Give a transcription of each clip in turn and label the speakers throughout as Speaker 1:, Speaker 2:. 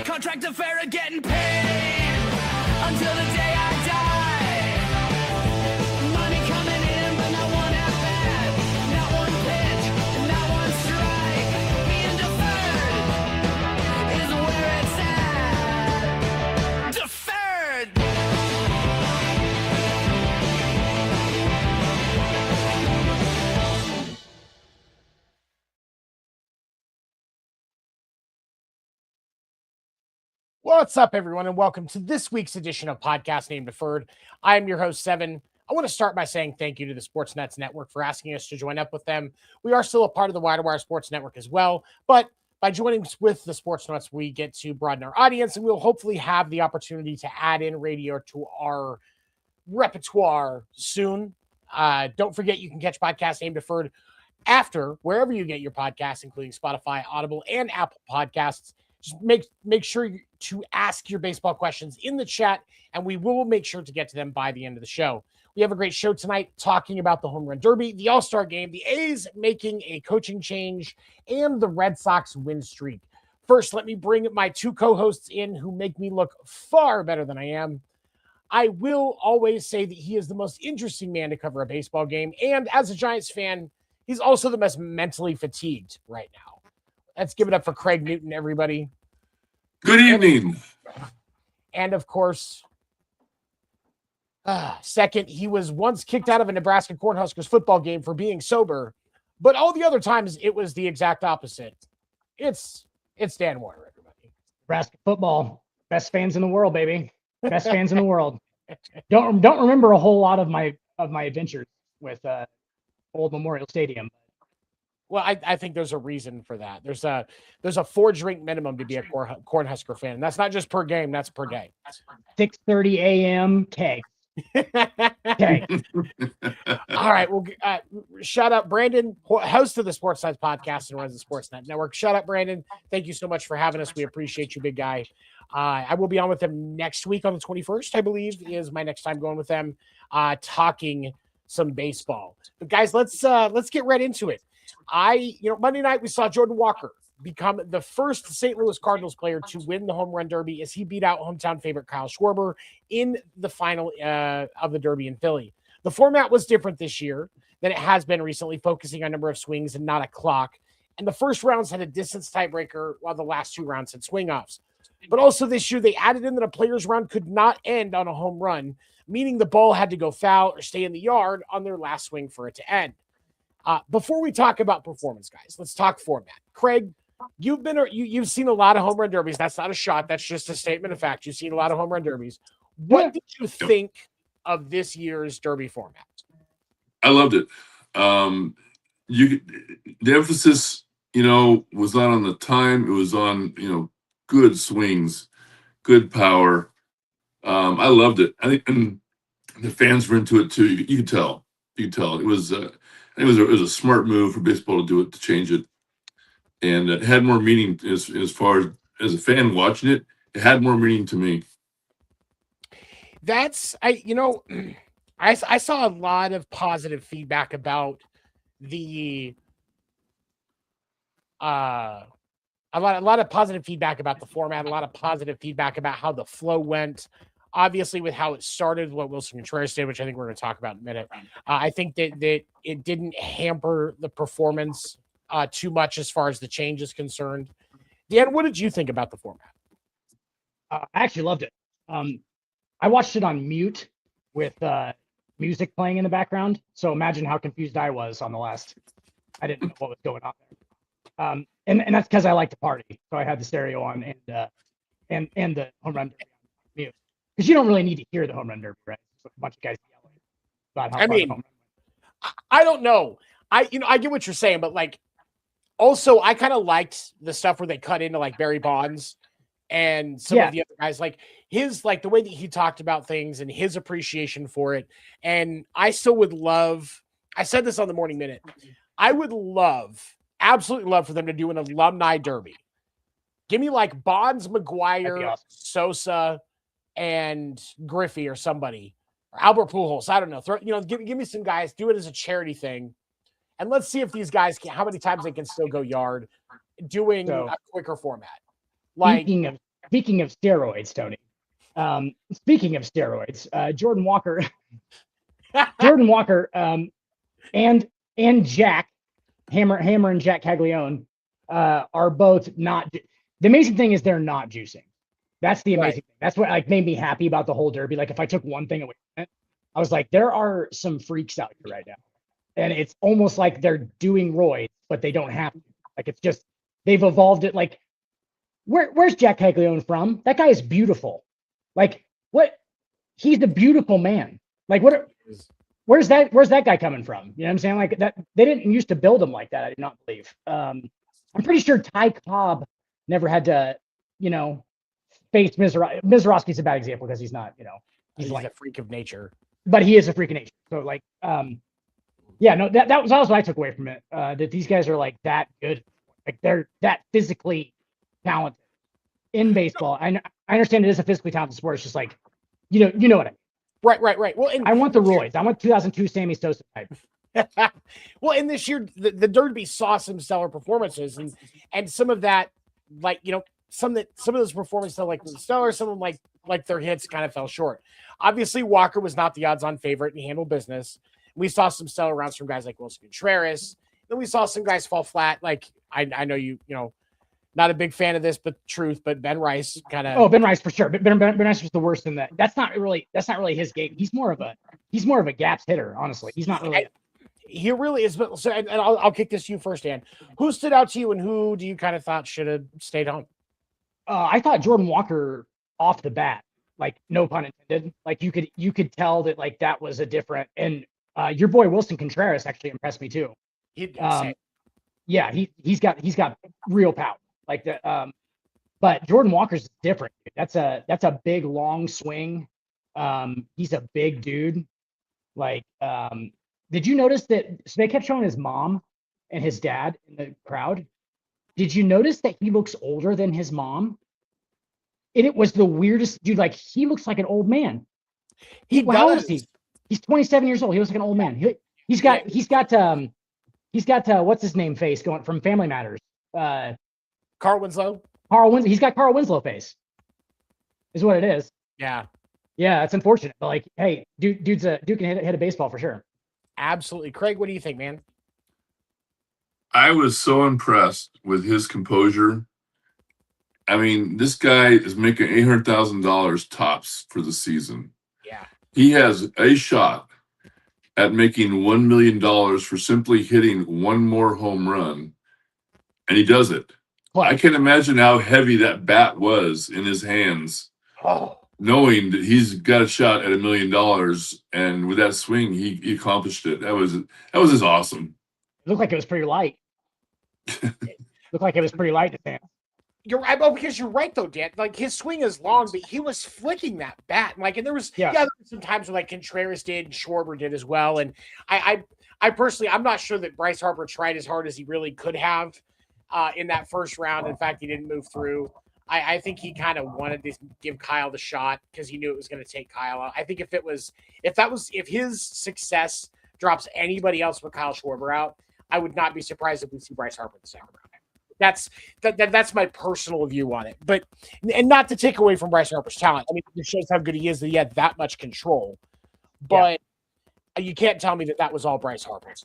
Speaker 1: Contract Deferred, getting paid until the day I die. Money coming in, but not one at bat, not one pitch, not one strike. Being deferred is where it's at. Deferred.
Speaker 2: What's up, everyone, and welcome to this week's edition of Podcast Named Deferred. I am your host, Seven. I want to start by saying thank you to the Sportsnets Network for asking us to join up with them. We are still a part of the Wire Sports Network as well, but by joining with the Sportsnets, we get to broaden our audience, and we'll hopefully have the opportunity to add in radio to our repertoire soon. Don't forget, you can catch Podcast Named Deferred after wherever you get your podcasts, including Spotify, Audible, and Apple Podcasts. Just make sure to ask your baseball questions in the chat, and we will make sure to get to them by the end of the show. We have a great show tonight talking about the Home Run Derby, the All-Star Game, the A's making a coaching change, and the Red Sox win streak. First, let me bring my two co-hosts in who make me look far better than I am. I will always say that he is the most interesting man to cover a baseball game, and as a Giants fan, he's also the most mentally fatigued right now. Let's give it up for Craig Newton, everybody.
Speaker 3: Good evening.
Speaker 2: And of course, second, he was once kicked out of a Nebraska Cornhuskers football game for being sober, but all the other times it was the exact opposite. It's Dan Warner, everybody.
Speaker 4: Nebraska football, best fans in the world, baby. Best fans in the world. Don't remember a whole lot of my adventures with Old Memorial Stadium.
Speaker 2: Well, I think there's a reason for that. There's a 4-drink minimum to be a Cornhusker fan. And that's not just per game, that's per day.
Speaker 4: 6:30 a.m. K. Okay.
Speaker 2: All right. Well, shout out Brandon, host of the Sports Sides podcast and runs the Sportsnet Network. Shout out Brandon. Thank you so much for having us. We appreciate you, big guy. I will be on with them next week on the 21st, I believe, is my next time going with them, talking some baseball. But guys, let's get right into it. Monday night we saw Jordan Walker become the first St. Louis Cardinals player to win the Home Run Derby as he beat out hometown favorite Kyle Schwarber in the final of the Derby in Philly. The format was different this year than it has been recently, focusing on number of swings and not a clock. And the first rounds had a distance tiebreaker while the last two rounds had swing-offs. But also this year they added in that a player's round could not end on a home run, meaning the ball had to go foul or stay in the yard on their last swing for it to end. Before we talk about performance, guys, let's talk format. Craig, you've seen a lot of home run derbies. That's not a shot. That's just a statement of fact. You've seen a lot of home run derbies. What did you think of this year's derby format?
Speaker 3: I loved it. The emphasis, was not on the time. It was on, good swings, good power. I loved it. I think and the fans were into it too. You could tell. It was. It was a smart move for baseball to do it, to change it, and it had more meaning as far as a fan watching it. It had more meaning to me.
Speaker 2: I saw a lot of positive feedback about the a lot of positive feedback about the format, a lot of positive feedback about how the flow went. Obviously, with how it started, what Wilson Contreras did, which I think we're going to talk about in a minute. I think that it didn't hamper the performance too much as far as the change is concerned. Dan, what did you think about the format?
Speaker 4: I actually loved it. I watched it on mute with music playing in the background. So imagine how confused I was on the last I didn't know what was going on there. And that's because I like to party, so I had the stereo on and the home run derby on mute, because you don't really need to hear the home run derby, right? It's a bunch of guys yelling about how far the home run went.
Speaker 2: I don't know. I get what you're saying, but like, also I kind of liked the stuff where they cut into like Barry Bonds and some of the other guys, like his, like the way that he talked about things and his appreciation for it. And I still would love, I said this on the Morning Minute, I would absolutely love for them to do an alumni derby. Give me like Bonds, McGuire,
Speaker 4: awesome.
Speaker 2: Sosa, and Griffey or somebody, or Albert Pujols. I don't know. Give me some guys. Do it as a charity thing, and let's see if these guys can. How many times they can still go yard, doing a quicker format. Like
Speaker 4: speaking of steroids, Tony. Speaking of steroids, Jordan Walker, and Jack Hammer and Jack Caglione are both not. The amazing thing is they're not juicing. That's the amazing thing. That's what like made me happy about the whole derby. Like if I took one thing away from it, I was like, there are some freaks out here right now, and it's almost like they're doing roids, but they don't have to. Like it's just they've evolved it. Like where's Jack Caglione from? That guy is beautiful. Like what? He's a beautiful man. Like what? Where's that guy coming from? You know what I'm saying? Like that they didn't used to build him like that. I do not believe. I'm pretty sure Ty Cobb never had to, face Mizorowski's a bad example because he's not,
Speaker 2: he's like a freak of nature.
Speaker 4: But he is a freak of nature. So like, that was what I took away from it. That these guys are like that good, like they're that physically talented in baseball. I understand it is a physically talented sport. It's just like, you know what I mean.
Speaker 2: Right. Well,
Speaker 4: I want the roids. I want 2002 Sammy Sosa type.
Speaker 2: Well, in this year, the Derby saw some stellar performances, and some of that, like some of those performances like stellar, some of them like their hits kind of fell short. Obviously, Walker was not the odds-on favorite, and he handled business. We saw some stellar rounds from guys like Wilson Contreras. Then we saw some guys fall flat. Like I know you not a big fan of this, but but Ben Rice kind of.
Speaker 4: Oh, Ben Rice for sure. But Ben Rice was the worst in that. That's not really his game. He's more of a gaps hitter, honestly. He's not really.
Speaker 2: He really is. But so, and I'll kick this to you first, Dan. Who stood out to you, and who do you kind of thought should have stayed home?
Speaker 4: I thought Jordan Walker off the bat, like no pun intended. Like you could tell that like that was a different. And your boy Wilson Contreras actually impressed me too. He's got real power like that. But Jordan Walker's different. That's a big long swing. He's a big dude. Like, did you notice that? So they kept showing his mom and his dad in the crowd. Did you notice that he looks older than his mom? And it was the weirdest dude. Like he looks like an old man. How old is he? He's 27 years old. He looks like an old man. He's got what's his name face going from Family Matters.
Speaker 2: Carl Winslow.
Speaker 4: He's got Carl Winslow face. Is what it is.
Speaker 2: Yeah.
Speaker 4: Yeah, it's unfortunate. But like, hey, dude can hit a baseball for sure.
Speaker 2: Absolutely. Craig, what do you think, man?
Speaker 3: I was so impressed with his composure. I mean, this guy is making $800,000 tops for the season.
Speaker 2: Yeah.
Speaker 3: He has a shot at making $1 million for simply hitting one more home run, and he does it.
Speaker 4: What?
Speaker 3: I can't imagine how heavy that bat was in his hands, knowing that he's got a shot at $1 million, and with that swing, he accomplished it. That was just awesome.
Speaker 4: It looked like it was pretty light. Looked like it was pretty light to fans.
Speaker 2: You're right, because you're right though, Dan. Like his swing is long, but he was flicking that bat. And there was there were some times when like Contreras did and Schwarber did as well. And I personally, I'm not sure that Bryce Harper tried as hard as he really could have in that first round. In fact, he didn't move through. I think he kind of wanted to give Kyle the shot because he knew it was going to take Kyle out. I think if his success drops anybody else but Kyle Schwarber out, I would not be surprised if we see Bryce Harper in the second round. That's my personal view on it. But and not to take away from Bryce Harper's talent. I mean, it shows how good he is that he had that much control. But you can't tell me that was all Bryce Harper's.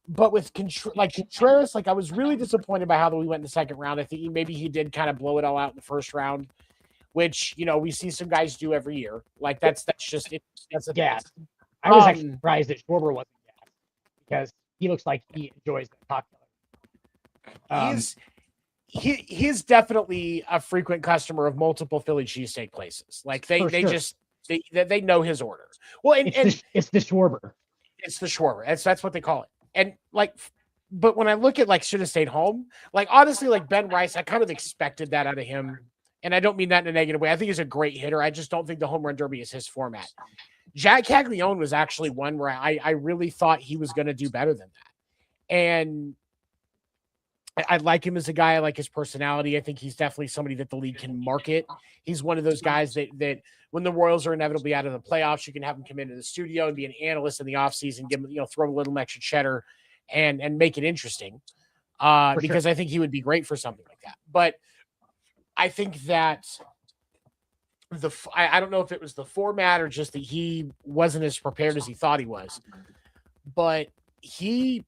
Speaker 2: But with Contreras, like I was really disappointed by how we went in the second round. I think maybe he did kind of blow it all out in the first round, which we see some guys do every year. Like that's just it. That's a
Speaker 4: gas. I was actually surprised that Schwarber wasn't gas because he looks like he enjoys the cocktail.
Speaker 2: He's definitely a frequent customer of multiple Philly cheesesteak places. Like they
Speaker 4: sure.
Speaker 2: just they know his order. Well,
Speaker 4: It's the Schwarber.
Speaker 2: It's the Schwarber. That's what they call it. And like, but when I look at like should have stayed home, like honestly, like Ben Rice, I kind of expected that out of him. And I don't mean that in a negative way. I think he's a great hitter. I just don't think the home run derby is his format. Jack Caglione was actually one where I really thought he was going to do better than that. And I like him as a guy. I like his personality. I think he's definitely somebody that the league can market. He's one of those guys that when the Royals are inevitably out of the playoffs, you can have him come into the studio and be an analyst in the offseason, give him, throw a little extra cheddar and make it interesting. Because sure. I think he would be great for something like that. But I think that I don't know if it was the format or just that he wasn't as prepared as he thought he was, but he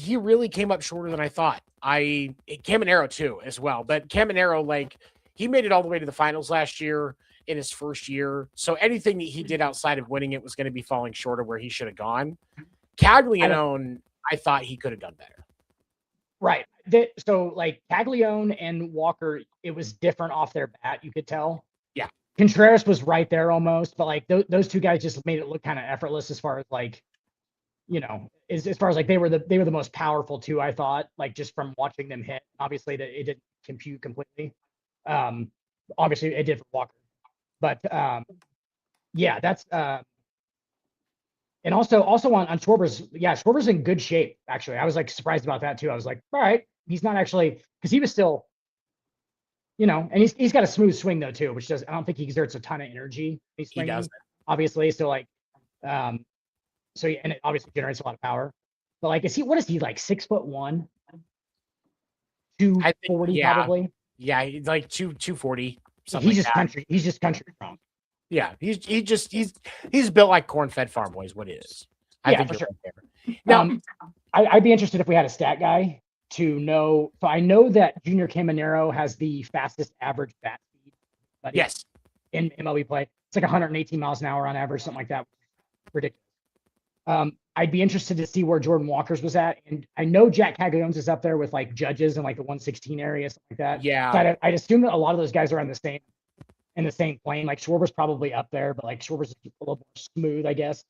Speaker 2: really came up shorter than I thought. Caminero too as well, but Caminero, like he made it all the way to the finals last year in his first year. So anything that he did outside of winning it was going to be falling short of where he should have gone. Caglione, I thought he could have done better.
Speaker 4: Right. So like Caglione and Walker, it was different off their bat. You could tell.
Speaker 2: Yeah.
Speaker 4: Contreras was right there almost, but like those two guys just made it look kind of effortless as far as like, as far as like they were the most powerful too, I thought, like just from watching them hit. Obviously that it didn't compute completely. Obviously it did for Walker. But yeah, that's and also on Schwarber's, Schwarber's in good shape, actually. I was like surprised about that too. I was like, all right, he's not actually, because he was still, and he's got a smooth swing though too, which I don't think he exerts a ton of energy. He doesn't, obviously. So like, and it obviously generates a lot of power. But like, what is he like 6'1", 240 probably?
Speaker 2: Yeah, he's like 240.
Speaker 4: He's just country. He's just country strong.
Speaker 2: Yeah, he's built like corn-fed farm boy is what it is. I think
Speaker 4: for sure.
Speaker 2: Right now,
Speaker 4: I'd be interested if we had a stat guy to know. So I know that Junior Caminero has the fastest average bat speed.
Speaker 2: Yes.
Speaker 4: In MLB play, it's like 118 miles an hour on average, something like that. Ridiculous. I'd be interested to see where Jordan Walker's was at, and I know Jack Caglione's is up there with like Judges in like the 116 area, something like that.
Speaker 2: Yeah.
Speaker 4: So I'd assume that a lot of those guys are in the same plane. Like Schwarber's probably up there, but like Schwarber's a little more smooth, I guess.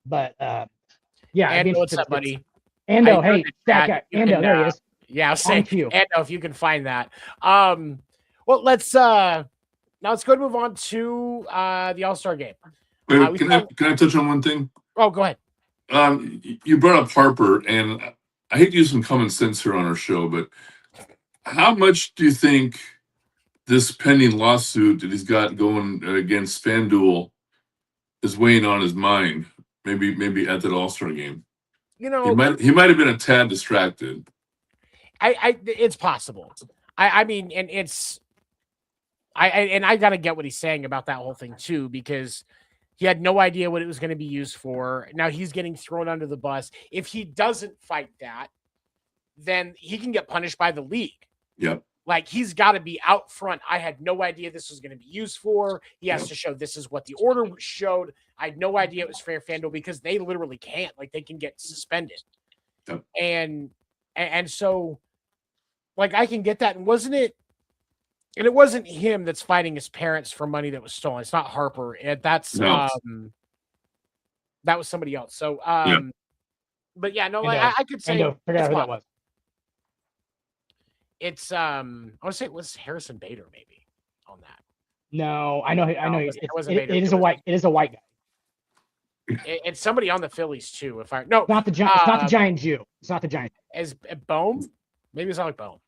Speaker 4: But yeah,
Speaker 2: Ando, what's up, buddy?
Speaker 4: Ando, hey, that guy. Ando, there he is.
Speaker 2: Yeah, I'll say Ando if you can find that. Well, let's now let's go to move on to the All-Star game.
Speaker 3: Wait, can I touch on one thing?
Speaker 2: Oh, go ahead.
Speaker 3: You brought up Harper, and I hate to use some common sense here on our show, but how much do you think this pending lawsuit that he's got going against FanDuel is weighing on his mind? Maybe at that All-Star game. He might have been a tad distracted.
Speaker 2: It's possible. I mean, and I got to get what he's saying about that whole thing too, because he had no idea what it was going to be used for. Now he's getting thrown under the bus. If he doesn't fight that, then he can get punished by the league.
Speaker 3: Yep.
Speaker 2: Like he's got to be out front. I had no idea this was going to be used for. He has to show this is what the order showed. I had no idea it was fair FanDuel because they literally can't. Like they can get suspended.
Speaker 3: Yep.
Speaker 2: And so, like I can get that. And wasn't it? And it wasn't him that's fighting his parents for money that was stolen. It's not Harper. That was somebody else. So, but yeah, no, like I could say
Speaker 4: figure out who that was.
Speaker 2: It's I want to say it was Harrison Bader maybe on that.
Speaker 4: No, I know. It is a white guy.
Speaker 2: It's somebody on the Phillies too.
Speaker 4: It's not the Giant Jew. It's not the Giant.
Speaker 2: Is Bohm? Maybe it's Alec Bohm.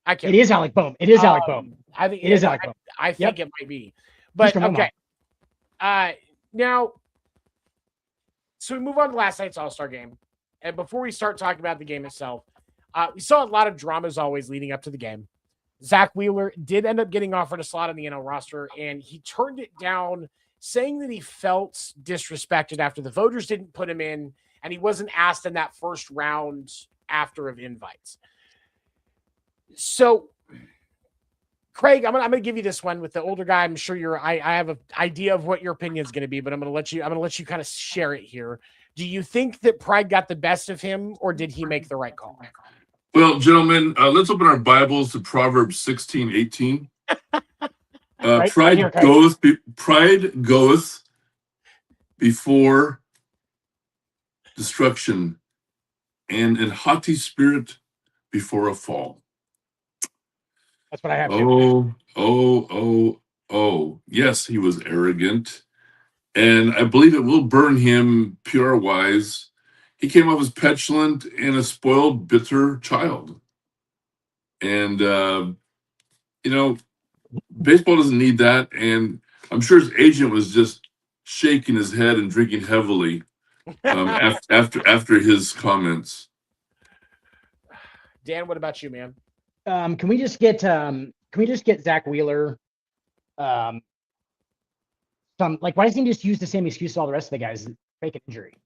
Speaker 2: I can't.
Speaker 4: It is Alec Bohm. It is Alec Bohm.
Speaker 2: I think
Speaker 4: it is Alec Bohm.
Speaker 2: I think it might be. But okay. Now, so we move on to last night's All-Star game, and before we start talking about the game itself, we saw a lot of dramas always leading up to the game. Zach Wheeler did end up getting offered a slot on the NL roster, and he turned it down, saying that he felt disrespected after the voters didn't put him in, and he wasn't asked in that first round after of invites. So, Craig, I'm gonna give you this one with the older guy. I'm sure I have an idea of what your opinion is going to be, but I'm gonna let you kind of share it here. Do you think that pride got the best of him, or did he make the right call?
Speaker 3: Well, gentlemen, let's open our Bibles to Proverbs 16:18.
Speaker 4: Right
Speaker 3: Pride
Speaker 4: here, Craig.
Speaker 3: pride goeth before destruction, and an haughty spirit before a fall.
Speaker 4: That's what I have too.
Speaker 3: Oh. Yes, he was arrogant. And I believe it will burn him PR-wise. He came off as petulant and a spoiled, bitter child. And, baseball doesn't need that. And I'm sure his agent was just shaking his head and drinking heavily after his comments.
Speaker 2: Dan, what about you, man?
Speaker 4: Can we just get Zach Wheeler some, like, why doesn't he just use the same excuse as all the rest of the guys? Fake an injury.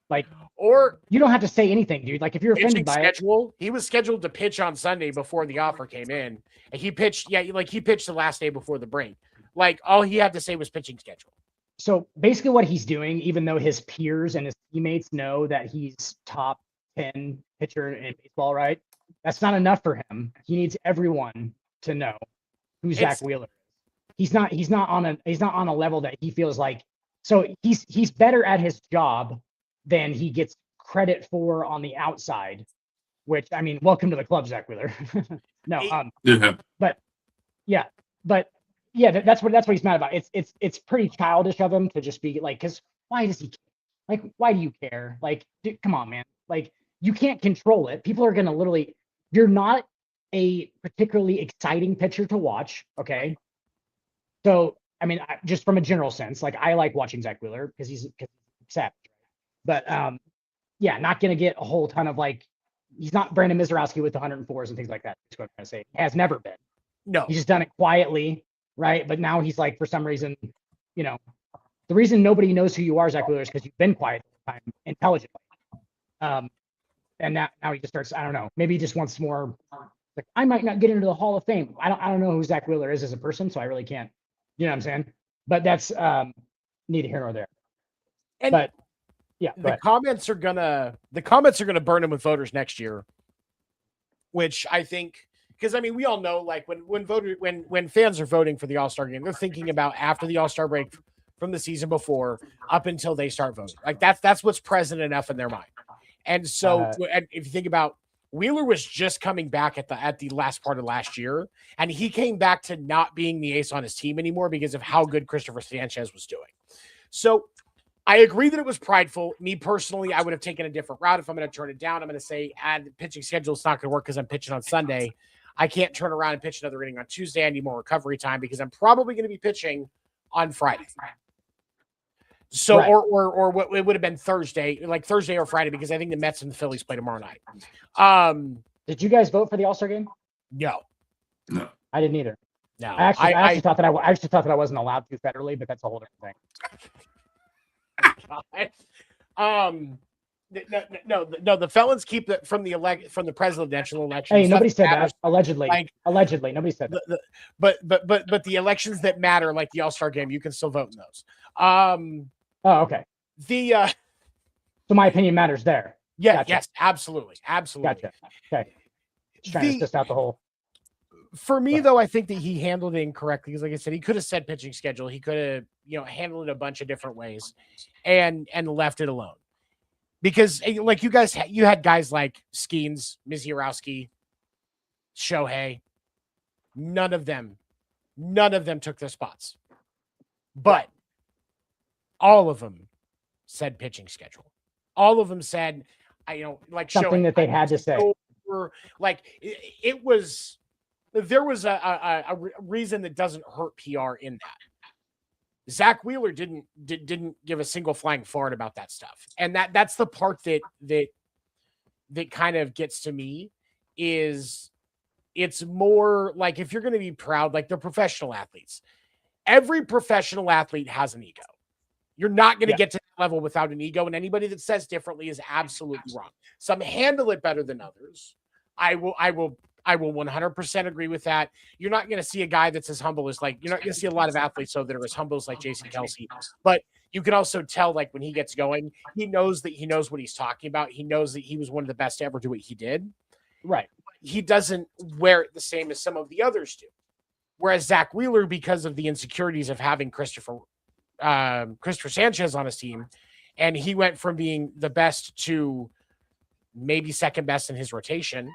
Speaker 4: Like,
Speaker 2: or
Speaker 4: you don't have to say anything, dude. Like, if you're offended by
Speaker 2: schedule, he was scheduled to pitch on Sunday before the offer came in, and he pitched. Yeah, like he pitched the last day before the break. Like, all he had to say was pitching schedule.
Speaker 4: So basically, what he's doing, even though his peers and his teammates know that he's top 10 pitcher in baseball, right? That's not enough for him. He needs everyone to know who Zach Wheeler is. He's not on a level that he feels like. So he's better at his job than he gets credit for on the outside. Which, I mean, welcome to the club, Zach Wheeler. No,
Speaker 3: Yeah.
Speaker 4: but that's what he's mad about. It's pretty childish of him to just be like, because why does he care? Like, why do you care? Like, dude, come on, man. Like, you can't control it. People are gonna literally. You're not a particularly exciting pitcher to watch, okay? So, I mean, just from a general sense, like, I like watching Zach Wheeler because he's savage. But not gonna get a whole ton of, like, he's not Brandon Mizorowski with the 104s and things like that. That's what I'm gonna say. He has never been.
Speaker 2: No,
Speaker 4: He's just done it quietly, right? But now he's like, for some reason, the reason nobody knows who you are, Zach Wheeler, is because you've been quiet all the time, intelligently. And now he just starts. I don't know. Maybe he just wants more. Like, I might not get into the Hall of Fame. I don't know who Zach Wheeler is as a person, so I really can't. You know what I'm saying? But that's neither here nor there.
Speaker 2: and
Speaker 4: But yeah,
Speaker 2: the comments are gonna burn him with voters next year, which I think, because I mean, we all know, like, when fans are voting for the All-Star game, they're thinking about after the All-Star break from the season before up until they start voting. Like, that's what's present enough in their mind. And so, and if you think about, Wheeler was just coming back at the last part of last year, and he came back to not being the ace on his team anymore because of how good Christopher Sanchez was doing. So I agree that it was prideful. Me personally, I would have taken a different route. If I'm going to turn it down, I'm going to say, the pitching schedule is not going to work because I'm pitching on Sunday. I can't turn around and pitch another inning on Tuesday. I need more recovery time because I'm probably going to be pitching on Friday. So, right. or what it would have been Thursday or Friday, because I think the Mets and the Phillies play tomorrow night.
Speaker 4: Did you guys vote for the All-Star game?
Speaker 2: No,
Speaker 4: I didn't either.
Speaker 2: No,
Speaker 4: I actually thought that I wasn't allowed to federally, but that's a whole different
Speaker 2: thing. No, the felons keep it from the presidential election.
Speaker 4: Hey, nobody said that. Allegedly, nobody said that.
Speaker 2: But the elections that matter, like the All-Star game, you can still vote in those.
Speaker 4: Oh, okay.
Speaker 2: So
Speaker 4: my opinion matters there.
Speaker 2: Yeah,
Speaker 4: gotcha.
Speaker 2: Yes, absolutely.
Speaker 4: Gotcha. Okay. Just trying to suss out the whole.
Speaker 2: For me, though, I think that he handled it incorrectly, because, like I said, he could have said pitching schedule. He could have, handled it a bunch of different ways, and left it alone. Because, like, you had guys like Skeens, Mizorowski, Shohei. None of them took their spots. But all of them said pitching schedule. All of them said, like,
Speaker 4: something
Speaker 2: Shohei,
Speaker 4: that they had to say.
Speaker 2: Like, there was a reason that doesn't hurt PR in that. Zach Wheeler didn't give a single flying fart about that stuff. And that's the part that kind of gets to me, is it's more like, if you're going to be proud, like, they're professional athletes. Every professional athlete has an ego. You're not going to get to that level without an ego, and anybody that says differently is absolutely wrong. Some handle it better than others. I will I will 100% agree with that. You're not going to see a guy that's as humble as you're not going to see a lot of athletes that are as humble as Jason Kelsey, but you can also tell when he gets going, he knows what he's talking about. He knows that he was one of the best to ever do what he did.
Speaker 4: Right.
Speaker 2: He doesn't wear it the same as some of the others do. Whereas Zach Wheeler, because of the insecurities of having Christopher Sanchez on his team, and he went from being the best to maybe second best in his rotation.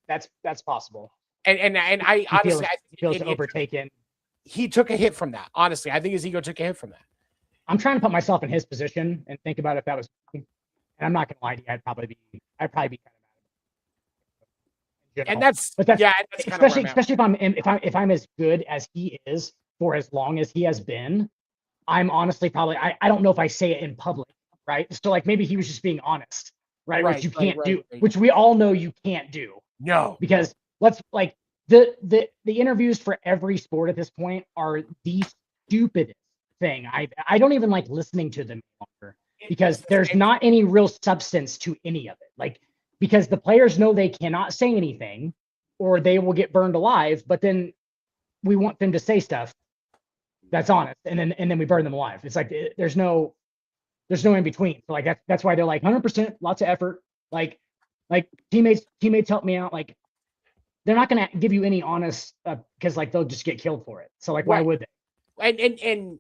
Speaker 4: That's possible.
Speaker 2: And I honestly,
Speaker 4: he feels overtaken.
Speaker 2: He took a hit from that. Honestly, I think his ego took a hit from that.
Speaker 4: I'm trying to put myself in his position and think about if that was, and I'm not gonna lie to you, I'd probably be kind of mad.
Speaker 2: And that's
Speaker 4: especially if I'm as good as he is for as long as he has been, I'm honestly probably I don't know if I say it in public, right? So maybe he was just being honest, right? Which you can't do, which we all know you can't do.
Speaker 2: No,
Speaker 4: because the interviews for every sport at this point are the stupidest thing. I don't even like listening to them longer because there's not any real substance to any of it. Because the players know they cannot say anything or they will get burned alive, but then we want them to say stuff that's honest, and then we burn them alive. It's there's no in between. So that's why they're 100%, lots of effort. Teammates help me out. They're not going to give you any honest because they'll just get killed for it. So why would they?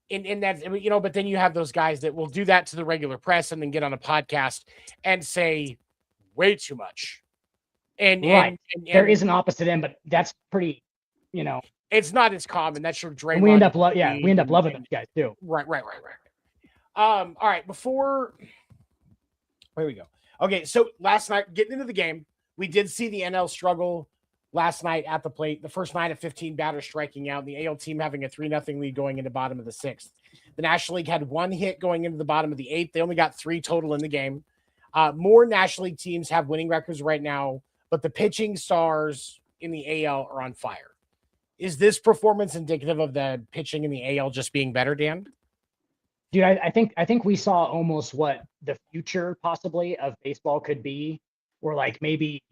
Speaker 2: And that, but then you have those guys that will do that to the regular press and then get on a podcast and say way too much. And
Speaker 4: there is an opposite end, but that's pretty,
Speaker 2: it's not as common. That's your Draymond.
Speaker 4: And we end up loving those guys too.
Speaker 2: Right. All right. Here we go. Okay. So last night, getting into the game, we did see the NL struggle last night at the plate. The first 9 of 15 batters striking out. The AL team having a 3-0 lead going into the bottom of the 6th. The National League had 1 hit going into the bottom of the 8th. They only got 3 total in the game. More National League teams have winning records right now, but the pitching stars in the AL are on fire. Is this performance indicative of the pitching in the AL just being better, Dan?
Speaker 4: Dude, I think we saw almost what the future possibly of baseball could be, or maybe,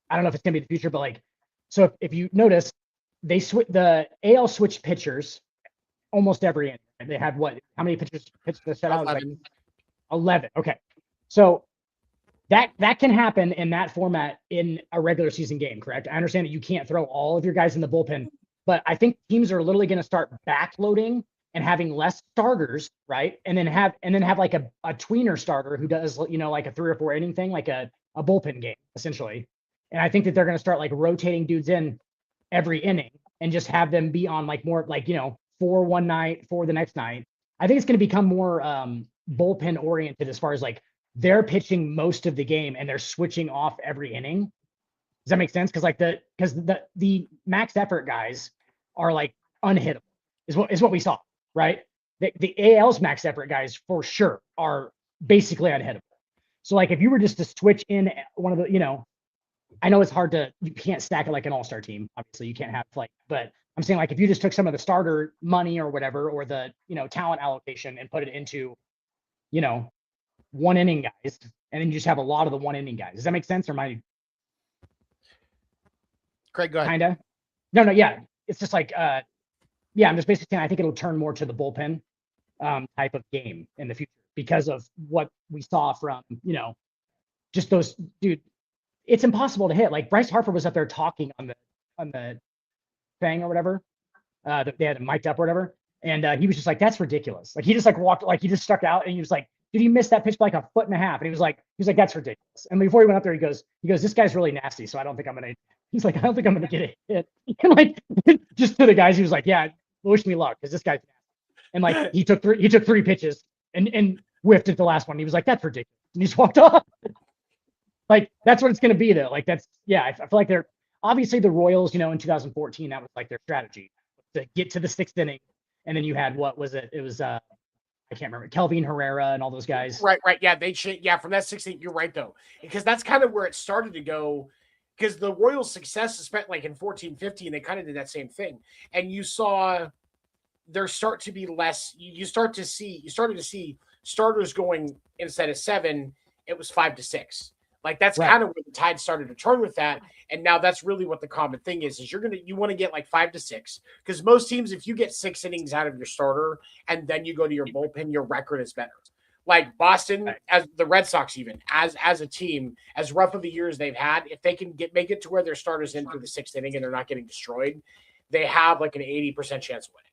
Speaker 4: I don't know if it's gonna be the future, but so if you notice, the AL switched pitchers almost every inning. They had how many pitchers pitched the shutout?
Speaker 2: 11.
Speaker 4: 11. Okay. So that can happen in that format in a regular season game, correct? I understand that you can't throw all of your guys in the bullpen, but I think teams are literally going to start backloading and having less starters, right? And then have a tweener starter who does, a 3 or 4 inning thing, a bullpen game, essentially. And I think that they're going to start rotating dudes in every inning and just have them be on more 4 one night, 4 the next night. I think it's going to become more bullpen oriented as far as they're pitching most of the game and they're switching off every inning. Does that make sense? Because the max effort guys are unhittable is what we saw, right? The AL's max effort guys for sure are basically unhittable. So if you were just to switch in one of the, I know it's hard you can't stack it like an all-star team. Obviously you can't have but I'm saying if you just took some of the starter money or whatever, or the, talent allocation and put it into, 1 inning guys, and then you just have a lot of the 1 inning guys. Does that make sense? Or am I?
Speaker 2: Craig, go ahead.
Speaker 4: Kinda. No, yeah. It's just I'm just basically saying I think it'll turn more to the bullpen type of game in the future because of what we saw from, just those, dude, it's impossible to hit. Bryce Harper was up there talking on the thing or whatever. They had him mic'd up or whatever. And he was just that's ridiculous. He just walked, he just stuck out and he was did he miss that pitch by a foot and a half? And he was like, that's ridiculous. And before he went up there, he goes, this guy's really nasty. So I don't think I'm going to, I don't think I'm going to get a hit. And just to the guys, he was yeah, wish me luck. Cause this guy's nasty. And he took 3 pitches and whiffed at the last one. He was that's ridiculous. And he just walked off. That's what it's going to be though. I feel they're obviously the Royals, in 2014, that was their strategy to get to the 6th inning. And then you had, what was it? It was, I can't remember, Kelvin Herrera and all those guys.
Speaker 2: Right. Yeah, from that 16th, you're right though, because that's kind of where it started to go. Because the Royals' success is spent in 14-15, they kind of did that same thing, and you saw there start to be less. You started to see starters going, instead of 7, it was 5 to 6. Like that's
Speaker 4: Right.
Speaker 2: kind of where the tide started to turn with that. And now that's really what the common thing is you want to get like 5 to 6. Because most teams, if you get 6 innings out of your starter and then you go to your bullpen, your record is better. Like Boston, as the Red Sox, even as a team, as rough of a year as they've had, if they can make it to where their starters in through the 6th inning and they're not getting destroyed, they have like an 80% chance of winning.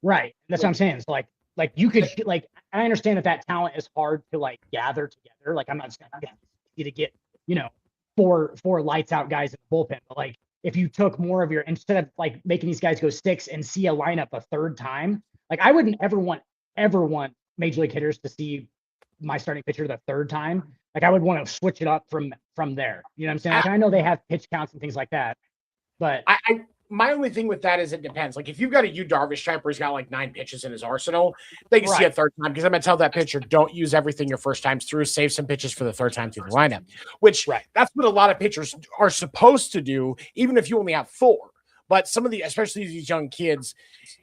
Speaker 4: Right. That's what I'm saying. It's like you could like I understand that talent is hard to like gather together. Like I'm not saying to get, you know, four lights out guys in the bullpen, but like if you took more of your instead of like making these guys go 6 and see a lineup a third time, like I wouldn't ever want major league hitters to see my starting pitcher the third time. Like I would want to switch it up from there. You know what I'm saying? Like I know they have pitch counts and things like that, but
Speaker 2: my only thing with that is it depends. Like if you've got a Yu Darvish type where he's got like 9 pitches in his arsenal, they can see a third time because I'm going to tell that pitcher, don't use everything your first times through, save some pitches for the third time through the lineup, which that's what a lot of pitchers are supposed to do, even if you only have 4. But some of especially these young kids,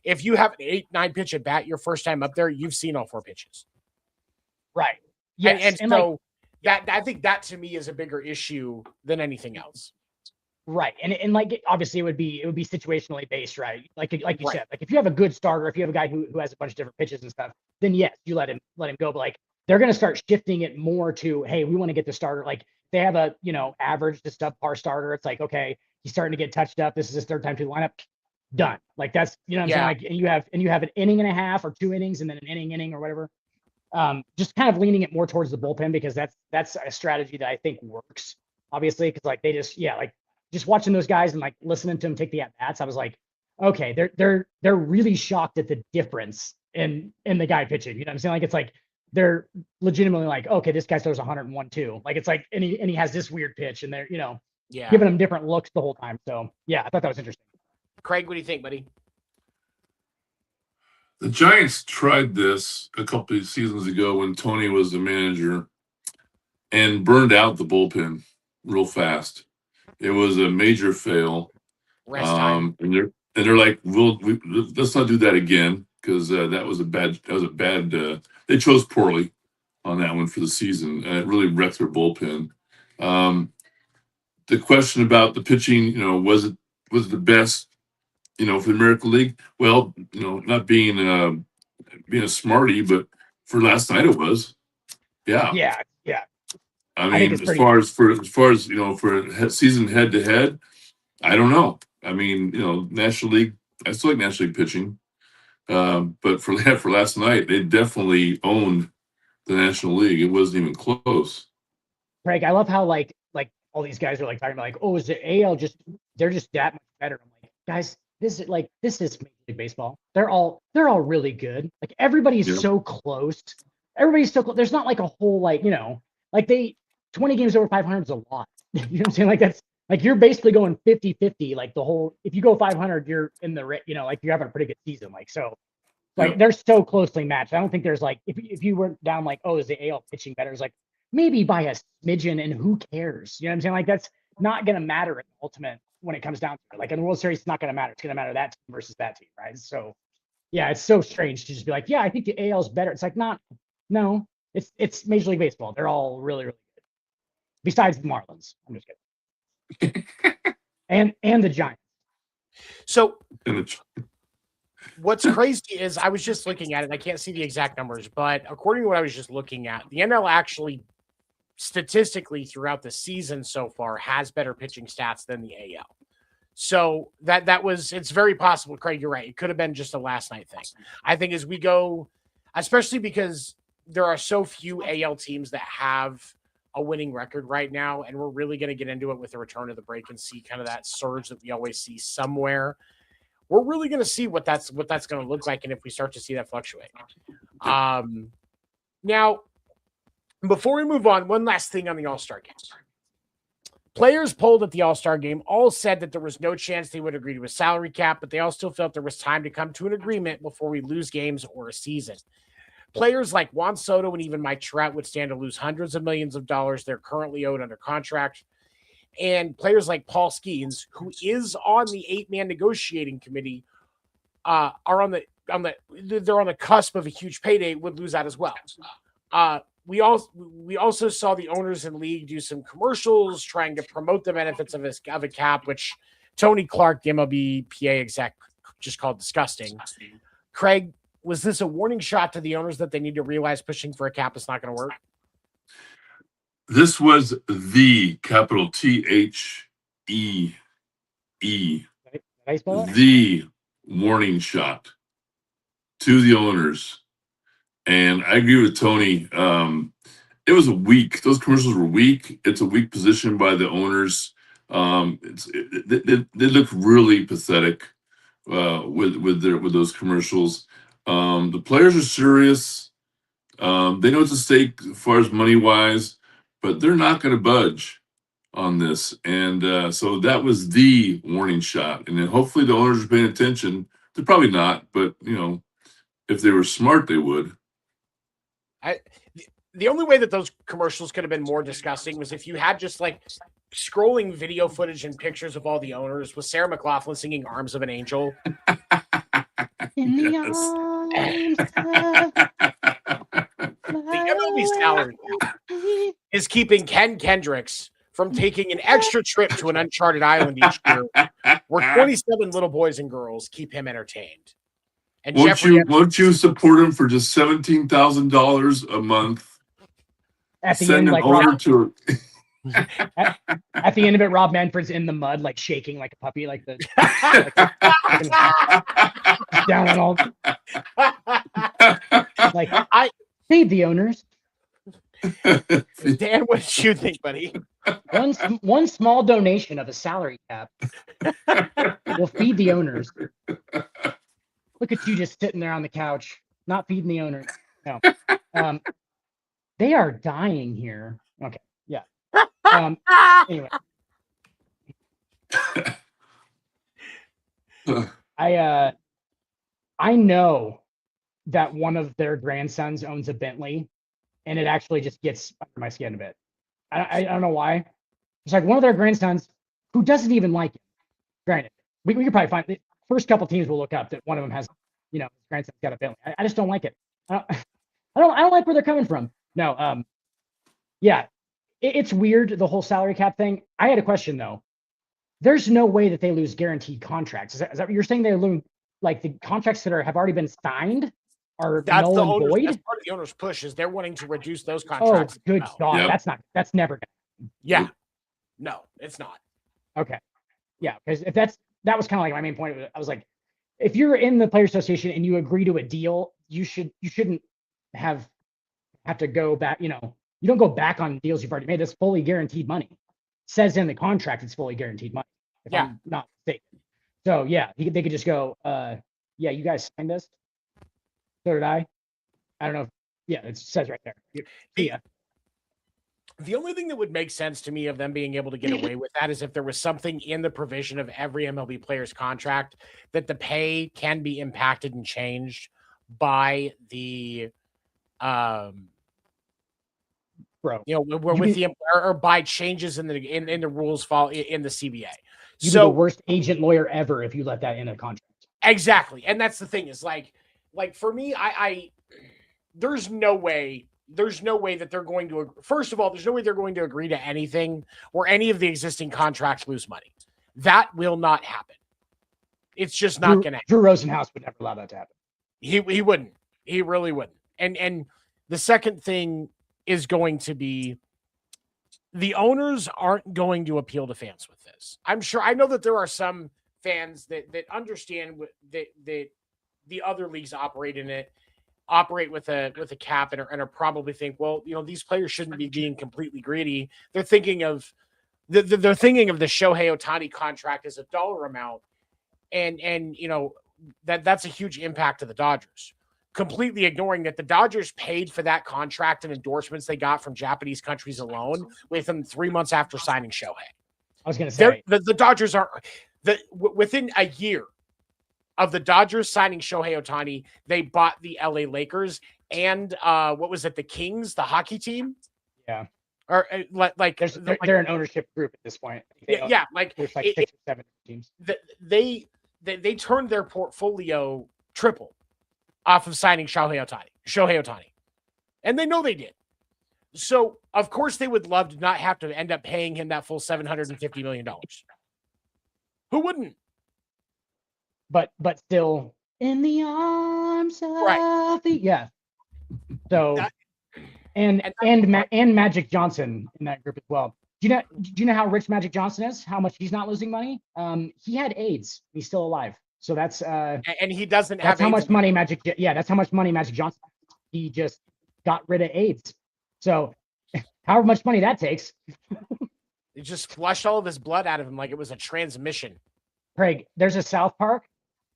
Speaker 2: if you have an 8, 9 pitch at bat your first time up there, you've seen all 4 pitches.
Speaker 4: Right. Yes.
Speaker 2: And so like, I think that to me is a bigger issue than anything else.
Speaker 4: Right. And like obviously it would be situationally based, right? Like you said, like if you have a good starter, if you have a guy who has a bunch of different pitches and stuff, then yes, you let him go. But like they're gonna start shifting it more to, hey, we want to get the starter. Like they have a, you know, average to subpar starter. It's like, okay, he's starting to get touched up. This is his 3rd time to the lineup. Done. Like that's, you know what I'm saying? Like and you have an inning and a half or 2 innings and then an inning or whatever. Just kind of leaning it more towards the bullpen because that's a strategy that I think works, obviously, because like they just watching those guys and like listening to them take the at bats, I was like, okay, they're really shocked at the difference in the guy pitching. You know what I'm saying? Like it's like they're legitimately like, okay, this guy throws 101 too. Like it's like and he has this weird pitch and they're, you know, giving him different looks the whole time. So yeah, I thought that was interesting.
Speaker 2: Craig, what do you think, buddy?
Speaker 3: The Giants tried this a couple of seasons ago when Tony was the manager and burned out the bullpen real fast. It was a major fail.
Speaker 2: Rest time.
Speaker 3: And they're like, let's not do that again because that was a bad. They chose poorly on that one for the season, and it really wrecked their bullpen. The question about the pitching, you know, was it the best, you know, for the American League? Well, you know, not being a smarty, but for last night it was. Yeah. I mean, as far as you know, for season head to head, I don't know. I mean, you know, National League, I still like National League pitching, but for last night, they definitely owned the National League. It wasn't even close.
Speaker 4: Craig, I love how like all these guys are like talking about like, oh, is the AL they're just that much better? I'm like, guys, this is Major League Baseball. They're all really good. Like everybody's so close. Everybody's so close. There's not like a whole like, you know, like 20 games over 500 is a lot. You know what I'm saying? Like that's like you're basically going 50-50. Like the whole, if you go 500, you're in the, you know, like you're having a pretty good season. Like so, like they're so closely matched. I don't think there's like if you were down like, oh, is the AL pitching better? It's like maybe by a smidgen, and who cares? You know what I'm saying? Like that's not gonna matter in the ultimate when it comes down to it. Like in the World Series, it's not gonna matter. It's gonna matter that team versus that team, right? So yeah, it's so strange to just be like, yeah, I think the AL is better. It's like no, it's Major League Baseball. They're all really, really good. Besides the Marlins. I'm just kidding. and the Giants.
Speaker 2: So what's crazy is I was just looking at it. I can't see the exact numbers, but according to what I was just looking at, the NL actually statistically throughout the season so far has better pitching stats than the AL. So it's very possible, Craig, you're right. It could have been just a last night thing. I think as we go, especially because there are so few AL teams that have a winning record right now, and we're really going to get into it with the return of the break and see kind of that surge that we always see somewhere. We're really going to see what that's going to look like, and if we start to see that fluctuate. Now, before we move on, one last thing on the All-Star game. Players polled at the All-Star game all said that there was no chance they would agree to a salary cap, but they all still felt there was time to come to an agreement before we lose games or a season. Players like Juan Soto and even Mike Trout would stand to lose hundreds of millions of dollars they're currently owed under contract. And players like Paul Skeens, who is on the 8-man negotiating committee, are on the cusp of a huge payday, would lose out as well. we also saw the owners and league do some commercials trying to promote the benefits of a cap, which Tony Clark, the MLBPA exec, just called disgusting. Craig, was this a warning shot to the owners that they need to realize pushing for a cap is not going to work?
Speaker 3: This was the capital THEE, the warning shot to the owners. And I agree with Tony. It was a weak. Those commercials were weak. It's a weak position by the owners. They look really pathetic with those commercials. The players are serious. They know it's at stake as far as money wise, but they're not going to budge on this. And so that was the warning shot. And then hopefully the owners are paying attention. They're probably not, but if they were smart, they would.
Speaker 2: The only way that those commercials could have been more disgusting was if you had just like scrolling video footage and pictures of all the owners with Sarah McLachlan singing "Arms of an Angel."
Speaker 4: In the
Speaker 2: The MLB salary cap is keeping Ken Kendricks from taking an extra trip to an uncharted island each year, where 27 little boys and girls keep him entertained. And
Speaker 3: won't you support him for just $17,000 a month?
Speaker 4: At the end, like at the end of it, Rob Manfred's in the mud, like shaking like a puppy, like the down on all. Like I feed the owners.
Speaker 2: Dan, what did you think, buddy?
Speaker 4: One small donation of a salary cap will feed the owners. Look at you just sitting there on the couch, not feeding the owners. No. They are dying here. Okay. Yeah. Anyway. I know that one of their grandsons owns a Bentley, and it actually just gets under my skin a bit. I don't know why. It's like one of their grandsons who doesn't even like it. Granted, we could probably find the first couple teams will look up that one of them has, his grandson's got a Bentley. I just don't like it. I don't like where they're coming from. No, yeah, it's weird, the whole salary cap thing. I had a question though. There's no way that they lose guaranteed contracts. Is that what you're saying? They lose like the contracts that have already been signed are null and void?
Speaker 2: That's part of the owner's push is they're wanting to reduce those contracts.
Speaker 4: Oh, good God, yep. That's never gonna.
Speaker 2: Yeah, no, it's not.
Speaker 4: Okay, yeah, because if that was kind of like my main point. I was like, if you're in the player association and you agree to a deal, you shouldn't have to go back. You don't go back on deals you've already made. That's fully guaranteed money. It says in the contract it's fully guaranteed money. If I'm not mistaken. So yeah, they could just go, yeah, you guys signed this. So did I. I don't know. It says right there. Yeah.
Speaker 2: The only thing that would make sense to me of them being able to get away with that is if there was something in the provision of every MLB player's contract that the pay can be impacted and changed by the or by changes in the rules fall in the CBA.
Speaker 4: You'd be the worst agent lawyer ever if you let that in a contract.
Speaker 2: Exactly. And that's the thing is like for me, I there's no way that they're going to, first of all, there's no way they're going to agree to anything where any of the existing contracts lose money. That will not happen. It's just not going to happen.
Speaker 4: Drew Rosenhaus would never allow that to happen.
Speaker 2: He wouldn't. He really wouldn't. And the second thing is going to be the owners aren't going to appeal to fans with this. I know that there are some fans that understand that the other leagues operate with a cap and are probably think, well, these players shouldn't be being completely greedy. They're thinking of the Shohei Ohtani contract as a dollar amount. And that's a huge impact to the Dodgers, completely ignoring that the Dodgers paid for that contract and endorsements they got from Japanese countries alone within 3 months after signing Shohei.
Speaker 4: I was going to say
Speaker 2: the Dodgers are within a year of the Dodgers signing Shohei Ohtani, they bought the LA Lakers and what was it? The Kings, the hockey team.
Speaker 4: Yeah.
Speaker 2: Or like
Speaker 4: they're an ownership group at this point.
Speaker 2: There's like 6 or 7 teams. They turned their portfolio triple off of signing Shohei Ohtani. And they know they did. So, of course, they would love to not have to end up paying him that full $750 million. Who wouldn't?
Speaker 4: But still in the arms of
Speaker 2: Right.
Speaker 4: yeah. So
Speaker 2: That-
Speaker 4: and Magic Johnson in that group as well. Do you know how rich Magic Johnson is? How much he's not losing money? He had AIDS. He's still alive. So that's
Speaker 2: and he doesn't
Speaker 4: that's
Speaker 2: have
Speaker 4: how
Speaker 2: AIDS
Speaker 4: much money Magic. Yeah, that's how much money Magic Johnson. He just got rid of AIDS. So however much money that takes.
Speaker 2: It just flushed all of his blood out of him like it was a transmission.
Speaker 4: Craig, there's a South Park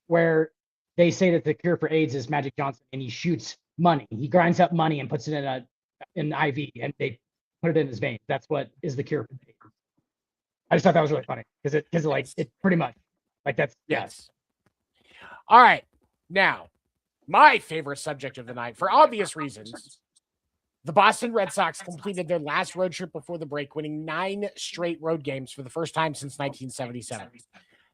Speaker 4: where they say that the cure for AIDS is Magic Johnson, and he shoots money. He grinds up money and puts it in an IV, and they put it in his veins. That's what is the cure for AIDS. I just thought that was really funny because it pretty much like that's
Speaker 2: Yes. All right. Now, my favorite subject of the night, for obvious reasons, the Boston Red Sox completed their last road trip before the break, winning 9 straight road games for the first time since 1977.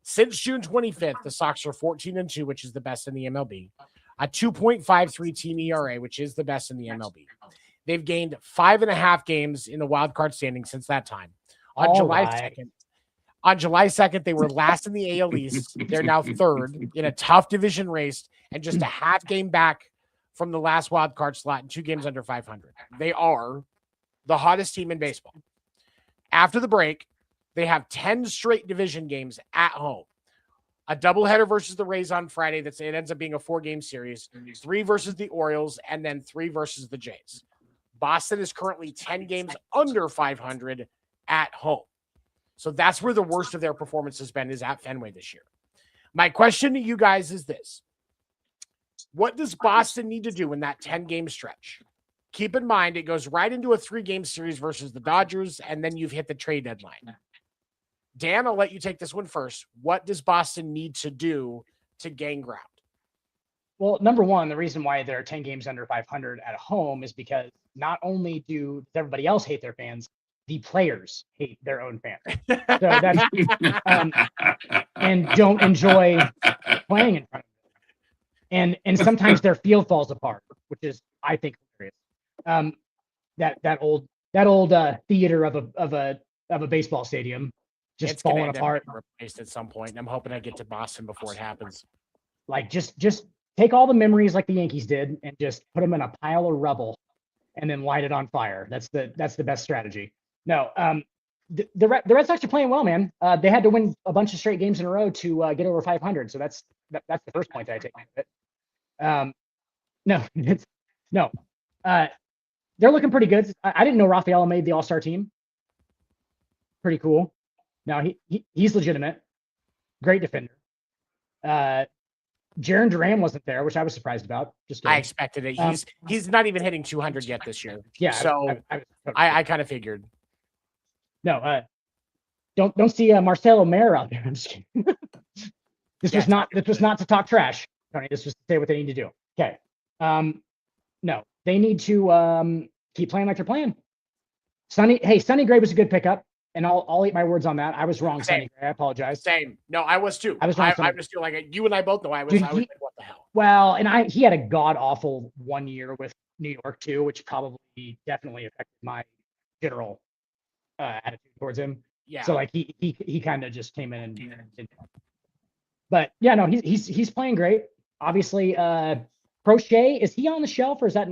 Speaker 2: Since June 25th, the Sox are 14-2, which is the best in the MLB, a 2.53 team ERA, which is the best in the MLB. They've gained 5.5 games in the wild card standing since that time. On July 2nd, they were last in the AL East. They're now third in a tough division race and just a half game back from the last wild card slot and 2 games under 500. They are the hottest team in baseball. After the break, they have 10 straight division games at home. A doubleheader versus the Rays on Friday. It ends up being a 4-game series. 3 versus the Orioles, and then 3 versus the Jays. Boston is currently 10 games under 500 at home. So that's where the worst of their performance has been, is at Fenway this year. My question to you guys is this. What does Boston need to do in that 10-game stretch? Keep in mind, it goes right into a 3-game series versus the Dodgers, and then you've hit the trade deadline. Dan, I'll let you take this one first. What does Boston need to do to gain ground?
Speaker 4: Well, number one, the reason why they're 10 games under 500 at home is because not only does everybody else hate their fans, the players hate their own fans. So that's and don't enjoy playing in front of them. And sometimes their field falls apart, which is, I think, hilarious. That old theater of a baseball stadium just falling apart.
Speaker 2: Replaced at some point, and I'm hoping I get to Boston before it happens.
Speaker 4: Like just take all the memories like the Yankees did and just put them in a pile of rubble and then light it on fire. That's the best strategy. No, the Red Sox are playing well, man. They had to win a bunch of straight games in a row to get over 500. So that's the first point that I take from it. They're looking pretty good. I didn't know Rafael made the All-Star team. Pretty cool. Now he's legitimate. Great defender. Jarren Duran wasn't there, which I was surprised about.
Speaker 2: I expected it. He's not even hitting 200 yet this year. Yeah. So I kind of figured.
Speaker 4: No, don't see Marcelo Mayer out there. I'm just kidding. This was not to talk trash, Tony. This was to say what they need to do. Okay. No, they need to keep playing like they're playing. Sonny Gray was a good pickup. And I'll eat my words on that. I was wrong, Sonny Gray. I apologize.
Speaker 2: Same. No, I was too.
Speaker 4: I was wrong.
Speaker 2: I was still like, you and I both know I was. Dude, I was like, what the hell?
Speaker 4: Well, and he had a god awful 1 year with New York too, which probably definitely affected my general attitude towards him. Yeah. So like he kind of just came in and but yeah, no, he's playing great. Obviously, Crochet, is he on the shelf or is that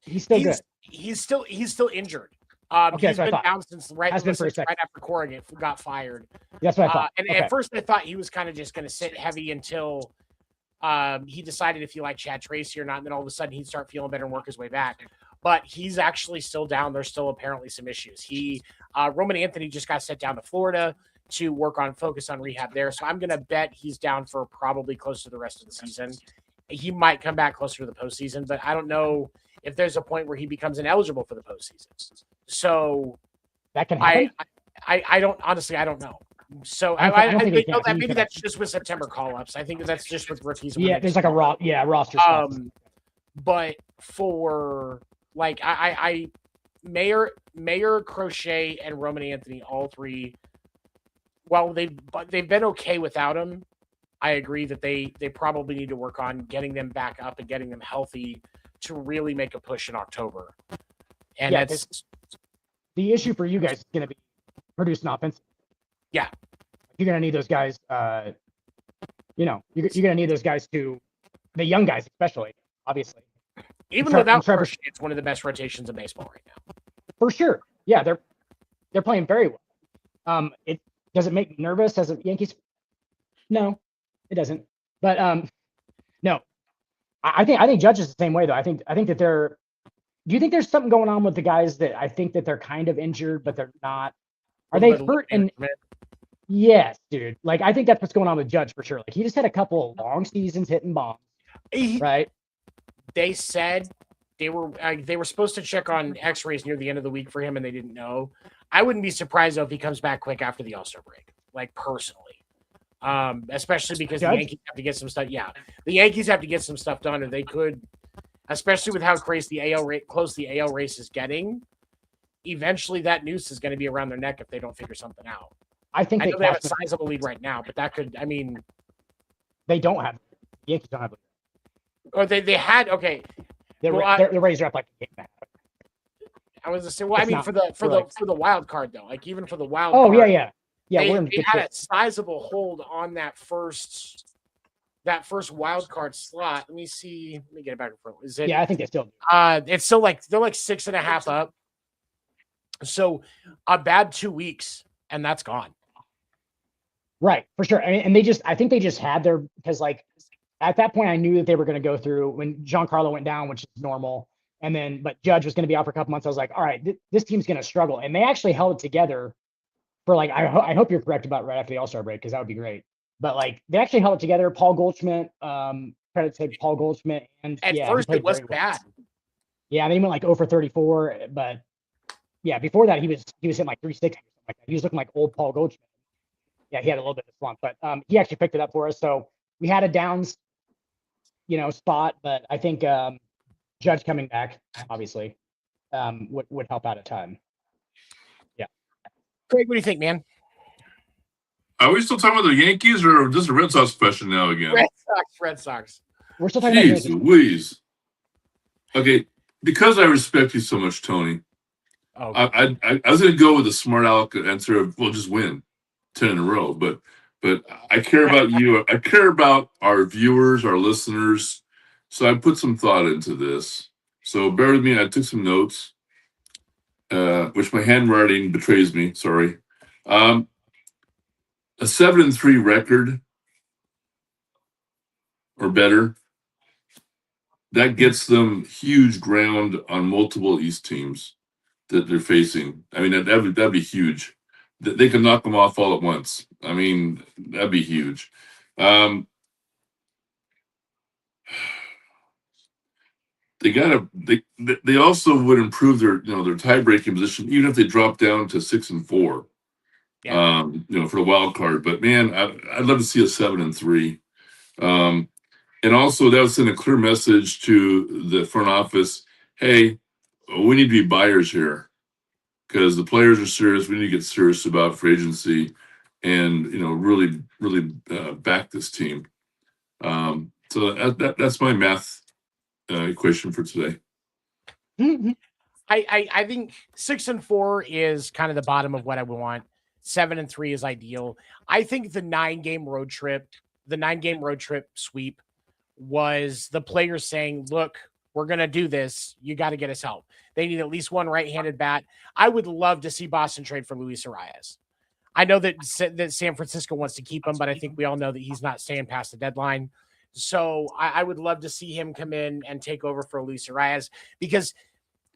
Speaker 4: he's still good?
Speaker 2: He's still injured.
Speaker 4: Okay,
Speaker 2: he's been down since right after Corrigan got fired.
Speaker 4: That's what I thought.
Speaker 2: And at first I thought he was kind of just going to sit heavy until he decided if he liked Chad Tracy or not. And then all of a sudden he'd start feeling better and work his way back. But he's actually still down. There's still apparently some issues. Roman Anthony just got sent down to Florida to focus on rehab there. So I'm going to bet he's down for probably close to the rest of the season. He might come back closer to the postseason, but I don't know if there's a point where he becomes ineligible for the postseason. So
Speaker 4: that can happen.
Speaker 2: I don't know. So I think that maybe that's just with September call-ups. I think that's just with rookies.
Speaker 4: Yeah, there's like a roster stuff.
Speaker 2: But for like Mayer, Crochet, and Roman Anthony, all three, well, they've been okay without him. I agree that they probably need to work on getting them back up and getting them healthy to really make a push in October. And
Speaker 4: Yeah,
Speaker 2: that's
Speaker 4: the issue for you guys is going to be producing offense.
Speaker 2: Yeah.
Speaker 4: You're going to need those guys. You're going to need those guys the young guys especially, obviously.
Speaker 2: even
Speaker 4: And
Speaker 2: without
Speaker 4: Trevor,
Speaker 2: Trevor, it's one of the best rotations in baseball right now.
Speaker 4: for sure. Yeah, they're playing very well. It does it make me nervous as a Yankees? No, it doesn't. But no, I think Judge is the same way though. I think that they're. Do you think there's something going on with the guys that I think that they're kind of injured, but they're not? Are they hurt? And yes, dude. Like I think that's what's going on with Judge for sure. Like he just had a couple of long seasons hitting bombs, right?
Speaker 2: They said they were supposed to check on X-rays near the end of the week for him, and they didn't know. I wouldn't be surprised though if he comes back quick after the All-Star break, like personally. Especially because the Yankees have to get some stuff. Yeah, the Yankees have to get some stuff done, or they could, especially with how close the AL race is getting. Eventually, that noose is going to be around their neck if they don't figure something out.
Speaker 4: I think
Speaker 2: they have a sizable lead right now, but that could. I mean,
Speaker 4: they don't have. The Yankees don't have.
Speaker 2: Or they had okay.
Speaker 4: The Rays are up like a game.
Speaker 2: I was just saying. Well, I mean, for the wild card though, like even for the wild.
Speaker 4: Oh
Speaker 2: card,
Speaker 4: yeah.
Speaker 2: They had a sizable hold on that first wild card slot. Let me see. Let me get it back in front. Is it?
Speaker 4: Yeah, I think they still.
Speaker 2: It's still like they're like 6.5 up. So a bad 2 weeks, and that's gone.
Speaker 4: Right, for sure. I mean, and I think they just had their because like at that point I knew that they were going to go through when Giancarlo went down, which is normal, but Judge was going to be out for a couple months. I was like, all right, this team's going to struggle, and they actually held it together. For like, I hope you're correct about right after the All-Star break because that would be great. But like, they actually held it together. Paul Goldschmidt, credit to Paul Goldschmidt, and
Speaker 2: at first it was bad.
Speaker 4: Yeah, and then he went like 0 for 34, but yeah, before that he was hitting like 360. Like that. He was looking like old Paul Goldschmidt. Yeah, he had a little bit of a slump, but he actually picked it up for us. So we had a downs, spot, but I think Judge coming back obviously would help out a ton.
Speaker 2: Craig, what do you think, man?
Speaker 3: Are we still talking about the Yankees or just a Red Sox question now again?
Speaker 2: Red Sox.
Speaker 4: We're still talking about
Speaker 3: Jeez Louise. Okay, because I respect you so much, Tony.
Speaker 2: Oh,
Speaker 3: I was going to go with the smart aleck answer of we'll just win 10 in a row, but I care about you. I care about our viewers, our listeners. So I put some thought into this. So bear with me. I took some notes. Which my handwriting betrays me. Sorry. A 7-3 record or better. That gets them huge ground on multiple East teams that they're facing. I mean, that'd be huge. They could knock them off all at once. I mean, that'd be huge. They also would improve their tie-breaking position even if they drop down to 6-4.
Speaker 2: Yeah.
Speaker 3: For the wild card. But man, I'd love to see a 7-3. And also that would send a clear message to the front office. Hey, we need to be buyers here because the players are serious. We need to get serious about free agency and really, really back this team. So that's my math equation for today.
Speaker 2: I think 6-4 is kind of the bottom of what I would want. 7-3 is ideal. I think the 9-game road trip sweep was the players saying, look, we're going to do this. You got to get us help. They need at least one right-handed bat. I would love to see Boston trade for Luis Arias. I know that San Francisco wants to keep him, but I think we all know that he's not staying past the deadline. So I would love to see him come in and take over for Luis Arias because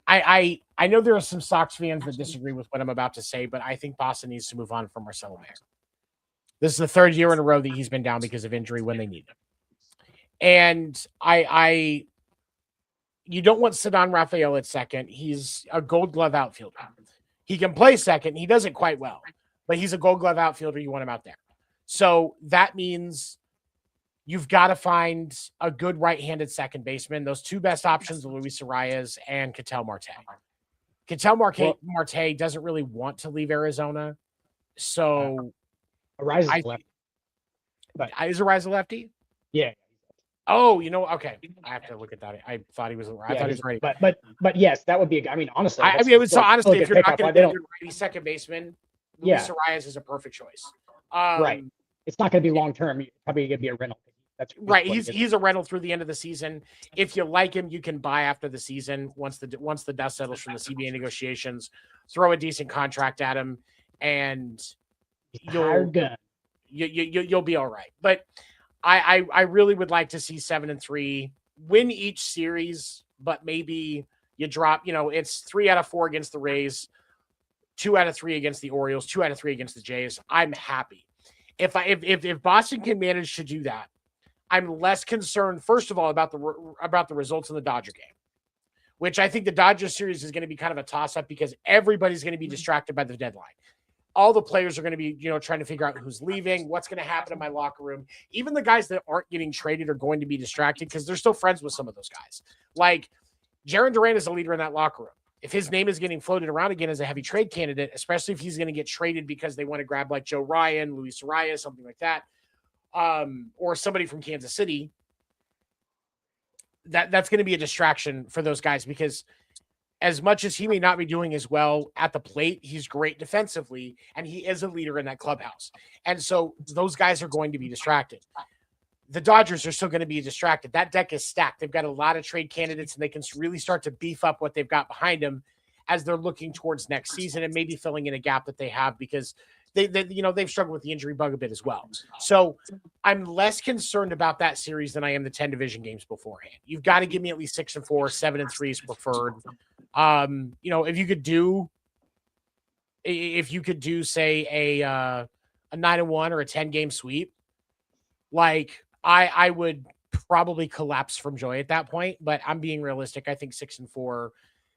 Speaker 2: I know there are some Sox fans that disagree with what I'm about to say, but I think Boston needs to move on from Marcelo Mayer. This is the third year in a row that he's been down because of injury when they need him. And you don't want Ceddanne Rafael at second. He's a Gold Glove outfielder. He can play second. He does it quite well, but he's a Gold Glove outfielder. You want him out there. So that means you've got to find a good right-handed second baseman. Those two best options are Luis Arias and Ketel Marte. Ketel Marte doesn't really want to leave Arizona. So
Speaker 4: Arias is lefty.
Speaker 2: Is Arias a lefty?
Speaker 4: Yeah.
Speaker 2: Oh, okay. I have to look at that. I thought he was. I thought he was ready.
Speaker 4: But yes, that would be. I mean, honestly,
Speaker 2: I mean, it was so honestly, if you're not going to get a righty second baseman, Luis Arias is a perfect choice.
Speaker 4: Right. It's not going to be long term. Probably going to be a rental. That's
Speaker 2: right. He's a rental through the end of the season. If you like him, you can buy after the season once the dust settles from the CBA negotiations. Throw a decent contract at him, and you'll be all right. But I really would like to see 7-3, win each series, but maybe you drop. It's 3 out of 4 against the Rays, 2 out of 3 against the Orioles, 2 out of 3 against the Jays. I'm happy. If Boston can manage to do that, I'm less concerned, first of all, about the results in the Dodger game, which I think the Dodgers series is going to be kind of a toss-up because everybody's going to be distracted by the deadline. All the players are going to be, trying to figure out who's leaving, what's going to happen in my locker room. Even the guys that aren't getting traded are going to be distracted because they're still friends with some of those guys. Like, Jarren Duran is a leader in that locker room. If his name is getting floated around again as a heavy trade candidate, especially if he's going to get traded because they want to grab like Joe Ryan, Luis Arias, something like that, or somebody from Kansas City, that's going to be a distraction for those guys because as much as he may not be doing as well at the plate, he's great defensively, and he is a leader in that clubhouse. And so those guys are going to be distracted. The Dodgers are still going to be distracted. That deck is stacked. They've got a lot of trade candidates, and they can really start to beef up what they've got behind them as they're looking towards next season and maybe filling in a gap that they have because they've struggled with the injury bug a bit as well. So I'm less concerned about that series than I am the 10 division games beforehand. You've got to give me at least 6-4, 7-3 is preferred. If you could do say a 9-1 or a 10-game sweep, like I would probably collapse from joy at that point, but I'm being realistic. I think 6-4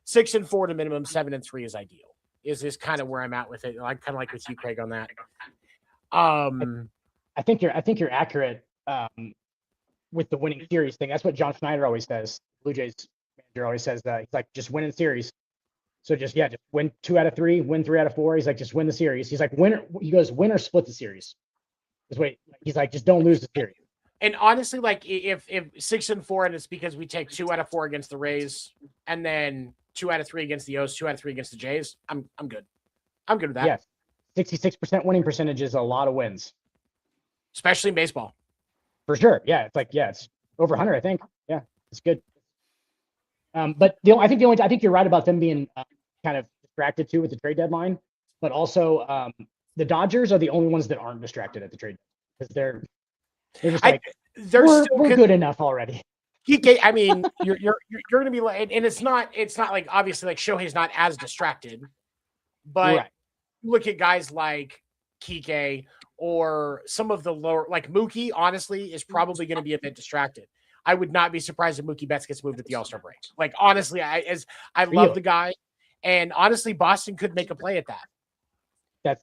Speaker 2: to minimum, 7-3 is ideal. Is kind of where I'm at with it. I'm kind of like with you, Craig, on that.
Speaker 4: I think you're accurate with the winning series thing. That's what John Schneider always says. Blue Jays manager always says that. He's like, just win in series. So just win 2 out of 3, win 3 out of 4. He's like, just win the series. He's like, win or split the series. He's like, just don't lose the series.
Speaker 2: And honestly, like if 6-4 and it's because we take 2 out of 4 against the Rays and then 2 out of 3 against the O's, 2 out of 3 against the Jays, I'm good. I'm good with that.
Speaker 4: Yes. 66% winning percentage is a lot of wins.
Speaker 2: Especially in baseball.
Speaker 4: For sure. Yeah. It's over 100, I think. Yeah, it's good. But I think you're right about them being kind of distracted too with the trade deadline, but also the Dodgers are the only ones that aren't distracted at the trade because they're just like we're good enough already.
Speaker 2: I mean, you're going to be like, and it's not like obviously like Shohei's not as distracted, but look at guys like Kike or some of the lower, like Mookie, honestly, is probably going to be a bit distracted. I would not be surprised if Mookie Betts gets moved at the All-Star break. Like, honestly, I love the guy, and honestly, Boston could make a play at that.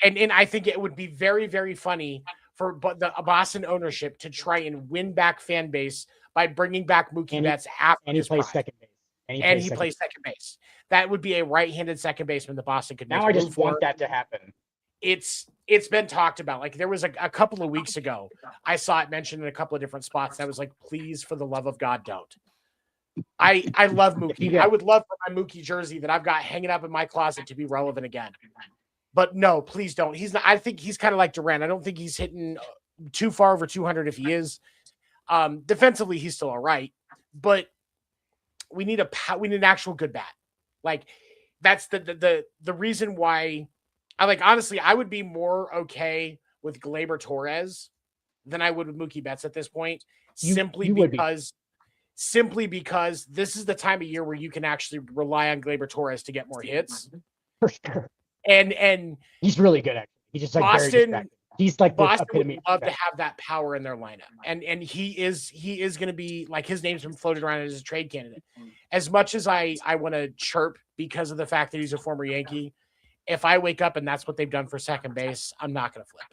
Speaker 2: And I think it would be very, very funny for the Boston ownership to try and win back fan base by bringing back Mookie Betts after
Speaker 4: and he plays second base.
Speaker 2: And he plays second base. That would be a right-handed second baseman that Boston could make.
Speaker 4: Now I just want that to happen.
Speaker 2: It's been talked about. Like there was a couple of weeks ago, I saw it mentioned in a couple of different spots. I was like, please, for the love of God, don't. I love Mookie. I would love for my Mookie jersey that I've got hanging up in my closet to be relevant again. But no, please don't. He's not. I think he's kind of like Durant. I don't think he's hitting too far over 200 if he is. Defensively, he's still all right. But we need an actual good bat. Like that's the reason why. Honestly, I would be more okay with Gleyber Torres than I would with Mookie Betts at this point, simply because this is the time of year where you can actually rely on Gleyber Torres to get more hits.
Speaker 4: For sure.
Speaker 2: And
Speaker 4: he's really good at it. He's just like
Speaker 2: Boston.
Speaker 4: He's like
Speaker 2: Boston would love to have that power in their lineup, and he is going to be like his name's been floated around as a trade candidate. As much as I want to chirp because of the fact that he's a former Yankee. If I wake up and that's what they've done for second base, I'm not going to flip.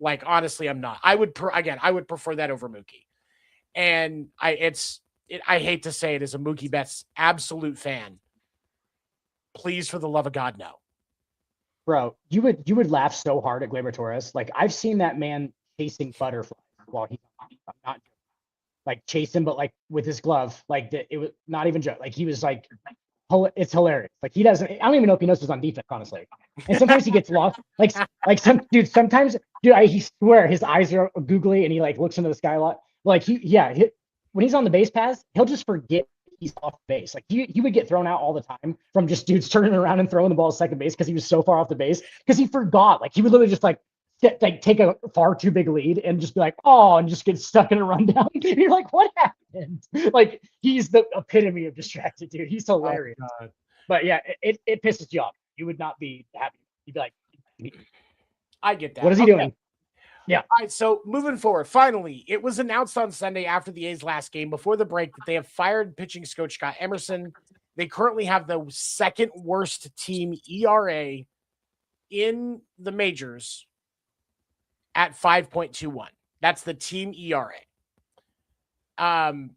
Speaker 2: Like, honestly, I'm not. I would prefer that over Mookie. And I hate to say it as a Mookie Betts absolute fan. Please, for the love of God, no.
Speaker 4: Bro, you would laugh so hard at Gleyber Torres. Like, I've seen that man chasing butterflies while he's not. like chase him, but like with his glove, like it was not even joke. Like he was like, it's hilarious. Like he doesn't. I don't even know if he knows who's on defense, honestly. And sometimes he gets lost. Like some dude. Sometimes, dude, he swear his eyes are googly and he like looks into the sky a lot. Like when he's on the base pass, he'll just forget he's off base. Like he would get thrown out all the time from just dudes turning around and throwing the ball to second base because he was so far off the base because he forgot. Like he would literally just like take a far too big lead and just be like, oh, and just get stuck in a rundown. You're like, what happened? Like he's the epitome of distracted, dude. He's hilarious. Oh, but yeah, it pisses you off. You would not be happy. You'd be like,
Speaker 2: I get that.
Speaker 4: What is he doing? Yeah.
Speaker 2: All right. So moving forward, finally, it was announced on Sunday after the A's last game before the break that they have fired pitching coach Scott Emerson. They currently have the second worst team ERA in the majors at 5.21. That's the team ERA. The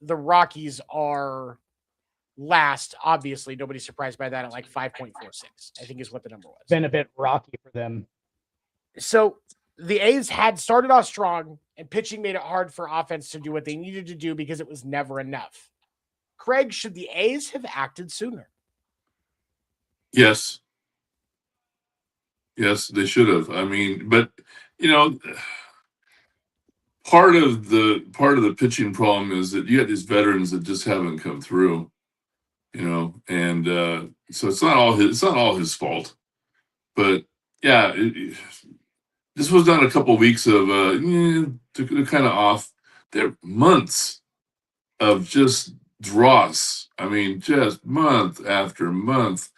Speaker 2: Rockies are last. Obviously, nobody's surprised by that at like 5.46, I think is what the number was.
Speaker 4: Been a bit rocky for them.
Speaker 2: So the A's had started off strong and pitching made it hard for offense to do what they needed to do because it was never enough. Craig, should the A's have acted sooner?
Speaker 3: Yes. Yes, they should have. I mean, but part of the pitching problem is that you got these veterans that just haven't come through, and so it's not all his fault. But yeah, this was done a couple of weeks of to kind of off. There are months of just dross. I mean, just month after month.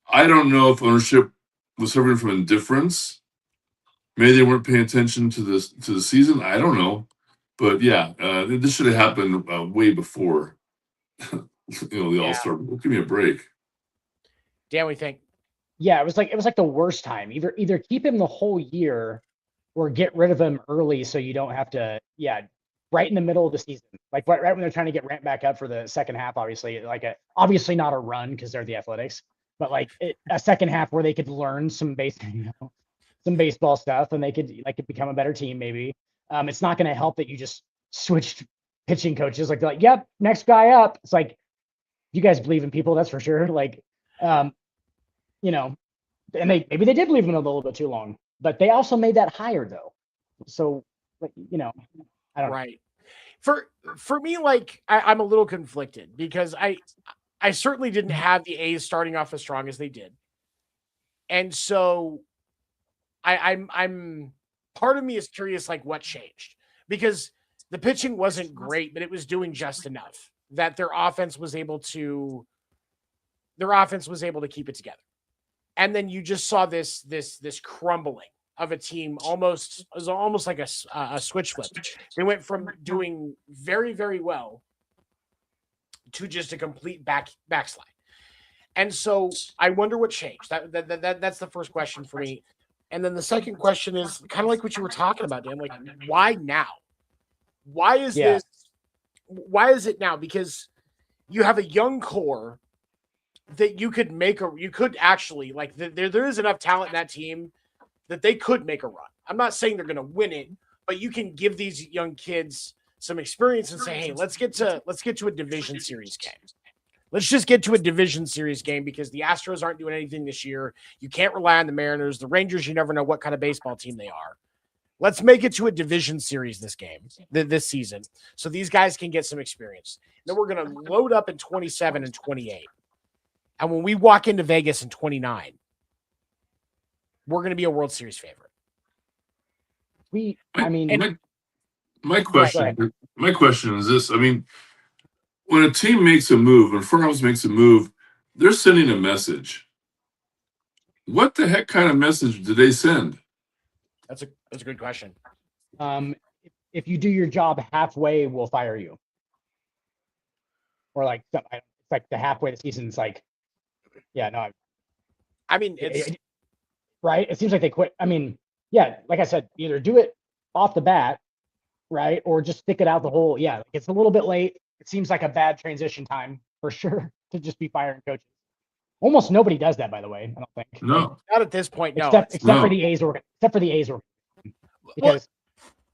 Speaker 3: I don't know if ownership was suffering from indifference. Maybe they weren't paying attention to the season. I don't know, but yeah, this should have happened way before. The All-Star. Give me a break.
Speaker 2: Dan, we think.
Speaker 4: Yeah, it was like the worst time. Either keep him the whole year, or get rid of him early so you don't have to. Yeah, right in the middle of the season, like right when they're trying to get ramped back up for the second half. Obviously, obviously not a run because they're the Athletics, but like a second half where they could learn some some baseball stuff and they could become a better team. Maybe it's not going to help that you just switched pitching coaches. Like, yep, next guy up. It's like, you guys believe in people, that's for sure. Like, and maybe they did leave him a little bit too long, but they also made that higher though. So, I don't know.
Speaker 2: For me, I'm a little conflicted because I certainly didn't have the A's starting off as strong as they did. And so I'm part of me is curious, what changed, because the pitching wasn't great, but it was doing just enough that their offense was able to keep it together. And then you just saw this crumbling of a team, almost like a switch flip. They went from doing very, very well to just a complete backslide. And so I wonder what changed. That's the first question for me. And then the second question is kind of like what you were talking about, Dan. Like, why now? Why is this? Why is it now? Because you have a young core that you could actually there is enough talent in that team that they could make a run. I'm not saying they're going to win it, but you can give these young kids some experience and say, hey, let's get to a division series game. Let's just get to a division series game because the Astros aren't doing anything this year. You can't rely on the Mariners. The Rangers, you never know what kind of baseball team they are. Let's make it to a division series this season, so these guys can get some experience. Then we're going to load up in 27 and 28. And when we walk into Vegas in 29, we're going to be a World Series favorite.
Speaker 3: My question is this. I mean, when a team makes a move, when front office makes a move, they're sending a message. What the heck kind of message do they send?
Speaker 2: That's a good question.
Speaker 4: If you do your job halfway, we'll fire you. Or it's like the halfway of the season. It's like,
Speaker 2: it's
Speaker 4: right. It seems like they quit. I mean, yeah, like I said, either do it off the bat, right, or just stick it out the whole. Yeah, it's a little bit late. It seems like a bad transition time for sure to just be firing coaches. Almost nobody does that, by the way. I don't think.
Speaker 3: No,
Speaker 2: not at this point. No,
Speaker 4: except for the A's. Because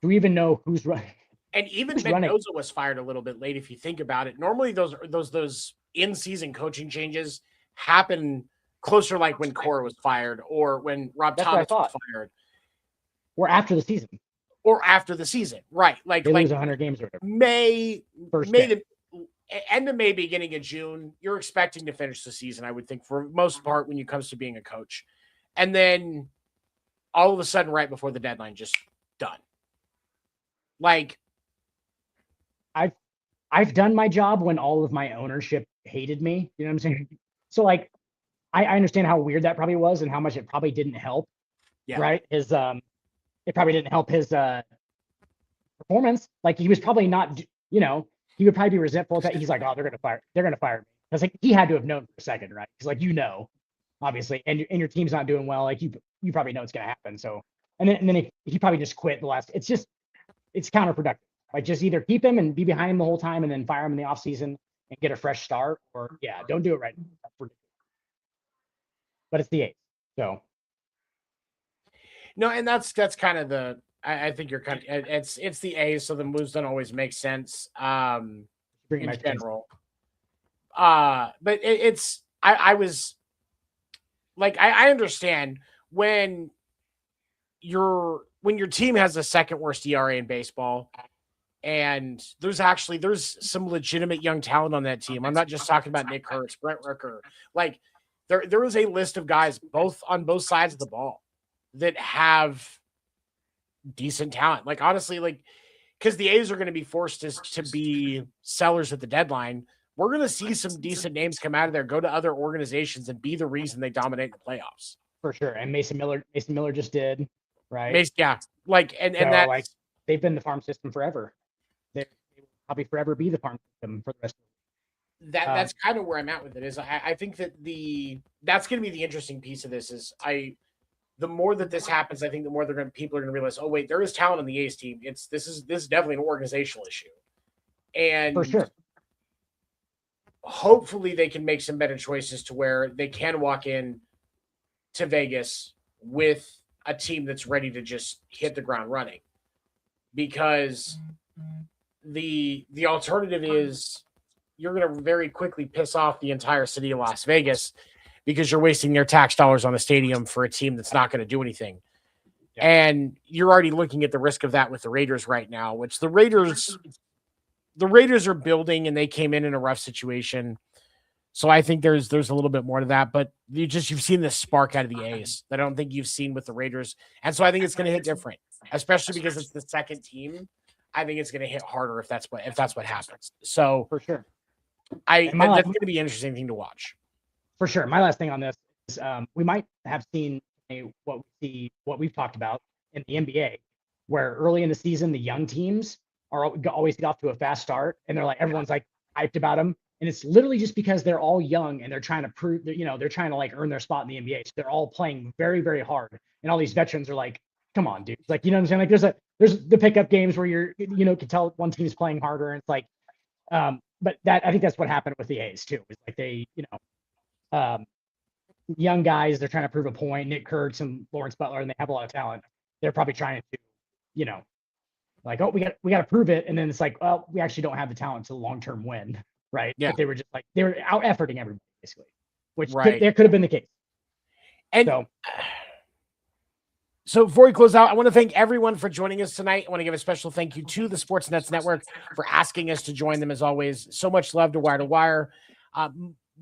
Speaker 4: do we even know who's running?
Speaker 2: And even
Speaker 4: Who's running?
Speaker 2: Mendoza was fired a little bit late if you think about it. Normally those in-season coaching changes happen closer, like when Cora was fired or when Rob
Speaker 4: That's what I
Speaker 2: Thomas was
Speaker 4: thought.
Speaker 2: fired
Speaker 4: Or after the season.
Speaker 2: or after the season. Right. Like
Speaker 4: They lose 100 games or whatever.
Speaker 2: May
Speaker 4: First
Speaker 2: the end of May, beginning of June, you're expecting to finish the season, I would think, for most part, when it comes to being a coach. And then all of a sudden, right before the deadline, just done. Like,
Speaker 4: I've done my job when all of my ownership hated me. You know what I'm saying? So like, I understand how weird that probably was and how much it probably didn't help.
Speaker 2: yeah.
Speaker 4: Right? It probably didn't help his performance. Like he was probably not, he would probably be resentful that he's like, oh, they're gonna fire me. Because like he had to have known for a second, right? Because like obviously, and your team's not doing well. Like you probably know it's gonna happen. So and then he probably just quit the last. It's counterproductive. Like just either keep him and be behind him the whole time and then fire him in the offseason and get a fresh start, or don't do it right now. But it's the A's. So
Speaker 2: No, and that's kind of the I think you're kind of it's the A's, so the moves don't always make sense. In general. But I was like I understand when your team has the second worst ERA in baseball. And there's some legitimate young talent on that team. I'm not just talking about Nick Hertz, Brent Rooker. Like there is a list of guys on both sides of the ball that have decent talent. Like honestly, like because the A's are going to be forced to be sellers at the deadline. We're going to see some decent names come out of there, go to other organizations, and be the reason they dominate the playoffs.
Speaker 4: For sure. And Mason Miller just did, right?
Speaker 2: Like and that
Speaker 4: like they've been the farm system forever. They will probably forever be the farm system for the rest of
Speaker 2: that's kind of where I'm at with it. Is I think that that's going to be the interesting piece of this. Is the more that this happens, I think the more people are going to realize, oh wait, there is talent on the A's team. This is definitely an organizational issue, and
Speaker 4: for sure.
Speaker 2: Hopefully they can make some better choices to where they can walk in to Vegas with a team that's ready to just hit the ground running, because the alternative is you're going to very quickly piss off the entire city of Las Vegas because you're wasting their tax dollars on the stadium for a team that's not going to do anything. Yeah. And you're already looking at the risk of that with the Raiders right now, which the Raiders are building, and they came in a rough situation. So I think there's a little bit more to that, but you've seen this spark out of the A's that I don't think you've seen with the Raiders. And so I think it's going to hit different, especially because it's the second team. I think it's going to hit harder if that's what happens. So
Speaker 4: for sure,
Speaker 2: that's going to be an interesting thing to watch.
Speaker 4: For sure. My last thing on this is we might have seen what we've talked about in the NBA, where early in the season the young teams are always get off to a fast start, and they're like everyone's like hyped about them, and it's literally just because they're all young and they're trying to prove that they're trying to like earn their spot in the NBA. So they're all playing very, very hard, and all these veterans are like, come on, dude. Like, you know what I'm saying? Like there's the pickup games where you're can tell one team's playing harder, and it's like but I think that's what happened with the A's too. It's like they young guys, they're trying to prove a point. Nick Kurtz and Lawrence Butler, and they have a lot of talent. They're probably trying to like, oh, we got to prove it, and then it's like, well, we actually don't have the talent to long-term win, right?
Speaker 2: Yeah.
Speaker 4: But they were out efforting everybody basically, which
Speaker 2: right.
Speaker 4: There could have been the case.
Speaker 2: And so before we close out, I want to thank everyone for joining us tonight. I want to give a special thank you to the Sportsnets Network for asking us to join them as always. So much love to Wire to Wire.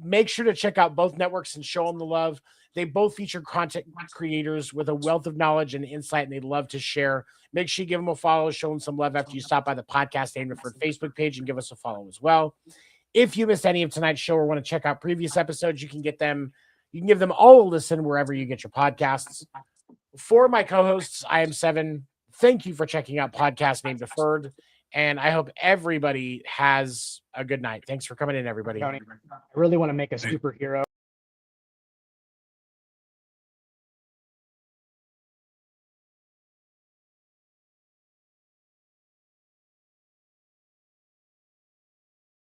Speaker 2: Make sure to check out both networks and show them the love. They both feature content creators with a wealth of knowledge and insight, and they'd love to share. Make sure you give them a follow, show them some love after you stop by the Podcast Aim Deferred Facebook page, and give us a follow as well. If you missed any of tonight's show or want to check out previous episodes, you can give them all a listen wherever you get your podcasts. For my co-hosts, I am Seven. Thank you for checking out Podcast Name Deferred, and I hope everybody has a good night. Thanks for coming in, everybody.
Speaker 4: I really want to make a superhero